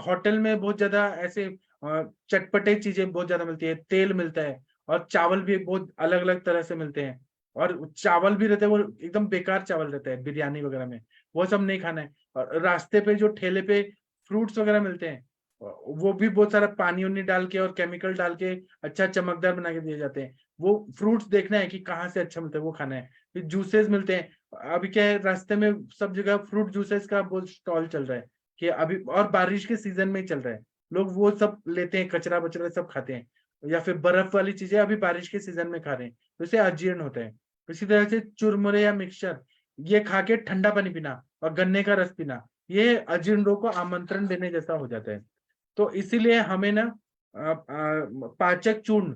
होटल में बहुत ज्यादा ऐसे चटपटे चीजें बहुत ज्यादा मिलती है, तेल मिलता है, और चावल भी बहुत अलग अलग तरह से मिलते हैं, और चावल भी रहते हैं वो एकदम बेकार चावल रहता है बिरयानी वगैरह में, वो सब नहीं खाना है। और रास्ते पे जो ठेले पे फ्रूट्स वगैरह मिलते हैं, वो भी बहुत सारा पानी उनी डाल के और केमिकल डाल के अच्छा चमकदार बना के दिए जाते हैं, वो फ्रूट्स देखना है कि कहाँ से अच्छा मिलता है, वो खाना है। फिर जूसेस मिलते हैं, अभी क्या है रास्ते में सब जगह फ्रूट जूसेस का बहुत स्टॉल चल रहा है, कि अभी और बारिश के सीजन में ही चल रहा है, लोग वो सब लेते हैं, कचरा बचरा सब खाते हैं, या फिर बर्फ वाली चीजें अभी बारिश के सीजन में खा रहे हैं, तो इससे अजीर्ण होता है। इसी तरह से चुरमुरे या मिक्सचर ये खा के ठंडा पानी पीना और गन्ने का रस पीना, ये अजीर्ण रोग को आमंत्रण देने जैसा हो जाता है। तो इसीलिए हमें ना पाचक चूर्ण,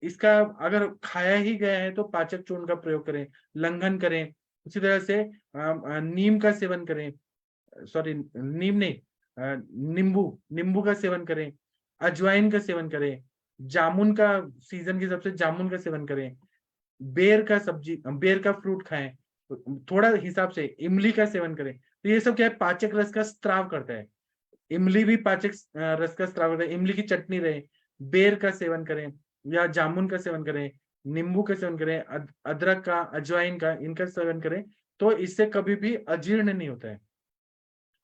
इसका अगर खाया ही गया है तो पाचक चूर्ण का प्रयोग करें, लंघन करें। उसी तरह से नीम का सेवन करें, सॉरी नीम नहीं, नींबू का सेवन करें, अजवाइन का सेवन करें, जामुन का सीजन के सबसे जामुन का सेवन करें, बेर का फ्रूट खाएं, थोड़ा हिसाब से इमली का सेवन करें। तो ये सब क्या है, पाचक रस का स्त्राव करता है, इमली भी पाचक रस का स्त्राव करता है, इमली की चटनी रहे, बेर का सेवन करें या जामुन का सेवन करें, नींबू का सेवन करें, अदरक का, अजवाइन का, इनका सेवन करें, तो इससे कभी भी अजीर्ण नहीं होता है।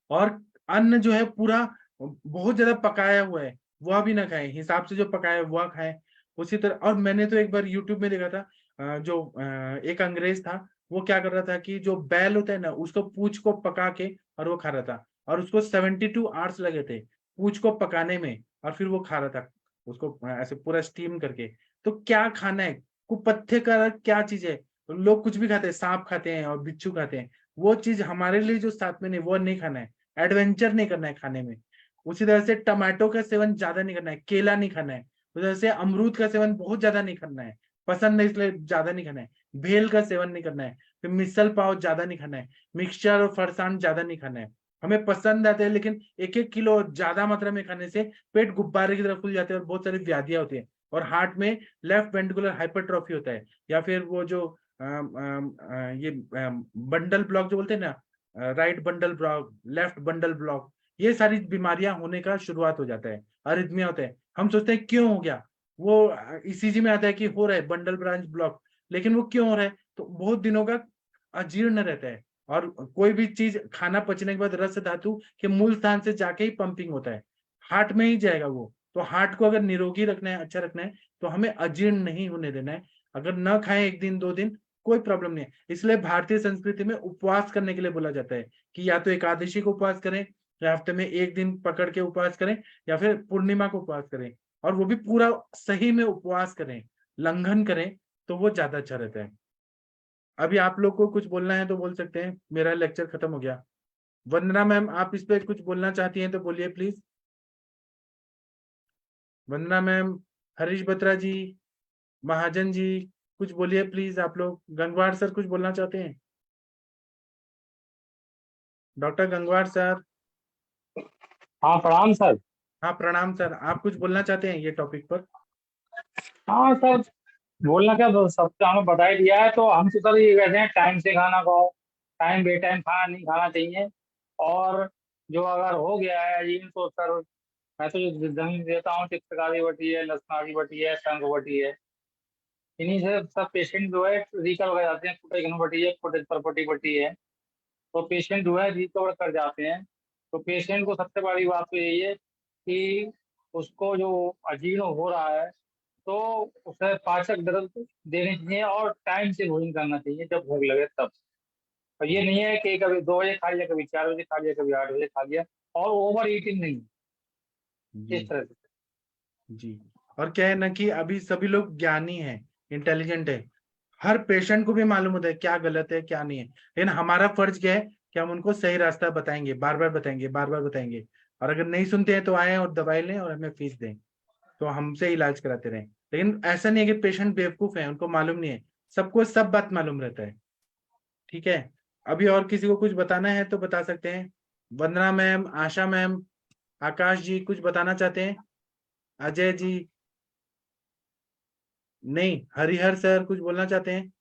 और अन्न जो है पूरा बहुत ज्यादा पकाया हुआ है वह भी ना खाएं, हिसाब से जो पकाया है वह खाएं। उसी तरह, और मैंने तो एक बार यूट्यूब में देखा था, एक अंग्रेज था, वो क्या कर रहा था कि जो बैल होता है ना, उसको पूंछ को पका के और वो खा रहा था, और उसको 72 आवर्स लगे थे पूंछ को पकाने में, और फिर वो खा रहा था उसको ऐसे पूरा स्टीम करके। तो क्या खाना है, कुपत्थे का क्या चीज है, लोग कुछ भी खाते हैं, सांप खाते हैं और बिच्छू खाते हैं, वो चीज हमारे लिए जो साथ में नहीं, वो नहीं खाना है, एडवेंचर नहीं करना है खाने में। उसी तरह से टमाटो का सेवन ज्यादा नहीं करना है, केला नहीं खाना है, उसी तरह से अमरूद का सेवन बहुत ज्यादा नहीं करना है, पसंद नहीं इसलिए ज्यादा नहीं खाना है, भेल का सेवन नहीं करना है, फिर मिसल पाव ज्यादा नहीं खाना है, मिक्सचर और फरसान ज्यादा नहीं खाना है। हमें पसंद आते हैं, लेकिन 1-1 किलो ज्यादा मात्रा में खाने से पेट गुब्बारे की तरह फूल जाते हैं और बहुत सारी व्याधियां होती है, और हार्ट में लेफ्ट वेंट्रिकुलर हाइपरट्रॉफी होता है, या फिर वो जो ये बंडल ब्लॉक जो बोलते हैं ना, right bundle block, left bundle block, ये सारी बीमारियां होने का शुरुआत हो जाता है, अरिथमिया होता है। हम सोचते हैं क्यों हो गया, वो ईसीजी में आता है कि हो रहा है बंडल ब्रांच ब्लॉक, लेकिन वो क्यों हो रहा है, तो बहुत दिनों का अजीर्ण रहता है, और कोई भी चीज खाना पचने के बाद रस धातु के मूल स्थान से जाके ही पंपिंग होता है, हार्ट में ही जाएगा वो। तो हार्ट को अगर निरोगी रखना है, अच्छा रखना है, तो हमें अजीर्ण नहीं होने देना है। अगर न खाएं 1 दिन 2 दिन, कोई प्रॉब्लम नहीं है। इसलिए भारतीय संस्कृति में उपवास करने के लिए बोला जाता है कि या तो एकादशी को उपवास करें, या हफ्ते में 1 दिन पकड़ के उपवास करें, या फिर पूर्णिमा को उपवास करें, और वो भी पूरा सही में उपवास करें, लंघन करें, तो वो ज्यादा अच्छा रहता है। अभी आप लोग को कुछ बोलना है तो बोल सकते हैं, मेरा लेक्चर खत्म हो गया। वंदना मैम, आप इस पे कुछ बोलना चाहती हैं तो बोलिए प्लीज। वंदना मैम, हरीश बत्रा जी, महाजन जी, कुछ बोलिए प्लीज आप लोग। गंगवार सर कुछ बोलना चाहते हैं? Doctor Gangwar sir. हाँ प्रणाम सर। हाँ प्रणाम सर, आप कुछ बोलना चाहते हैं ये टॉपिक पर? हाँ सर, बोलना क्या, तो सब तो हमें बता ही दिया है। तो हम तो सर ये कहते हैं टाइम से खाना खाओ, टाइम बे टाइम खाना नहीं खाना चाहिए। और जो अगर हो गया है अजीर्ण, तो सर मैं तो जो जमीन देता हूँ, चित्रकारी की बटी है, लसना की बटी है, शंख बटी है, इन्हीं से सब पेशेंट जो है रिकवर कर जाते हैं। फुटेज बटी है, फुटेज परपटी बटी है, तो पेशेंट जो है रिकवर कर जाते हैं। तो पेशेंट को सबसे बड़ी बात तो यही है कि उसको जो अजीर्ण हो रहा है, तो उसे पाचक द्रव्य देने चाहिए और टाइम से भोजन करना चाहिए, जब भूख लगे तब। और ये नहीं है कि कभी 2 बजे खा लिया, कभी 4 बजे खा लिया, कभी 8 बजे खा लिया, और ओवर ईटिंग नहीं, इस जी तरह से। जी। और क्या है ना कि अभी सभी लोग ज्ञानी हैं, इंटेलिजेंट है, हर पेशेंट को भी मालूम होता है क्या गलत है क्या नहीं है, लेकिन हमारा फर्ज क्या है कि हम उनको सही रास्ता बताएंगे, बार बार बताएंगे, बार बार बताएंगे। और अगर नहीं सुनते हैं तो आए और दवाई लें और हमें फीस दें, तो हमसे इलाज कराते रहें। लेकिन ऐसा नहीं है कि पेशेंट बेवकूफ है, उनको मालूम नहीं है, सबको सब बात मालूम रहता है। ठीक है, अभी और किसी को कुछ बताना है तो बता सकते हैं। वंदना मैम, आशा मैम, आकाश जी कुछ बताना चाहते हैं? अजय जी? नहीं। हरिहर सर कुछ बोलना चाहते हैं?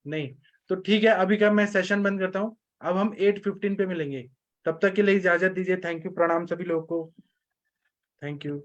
नहीं। तो ठीक है, अभी का मैं सेशन बंद करता हूँ, अब हम 8:15 पे मिलेंगे। तब तक के लिए इजाजत दीजिए। थैंक यू, प्रणाम सभी लोगों को। Thank you.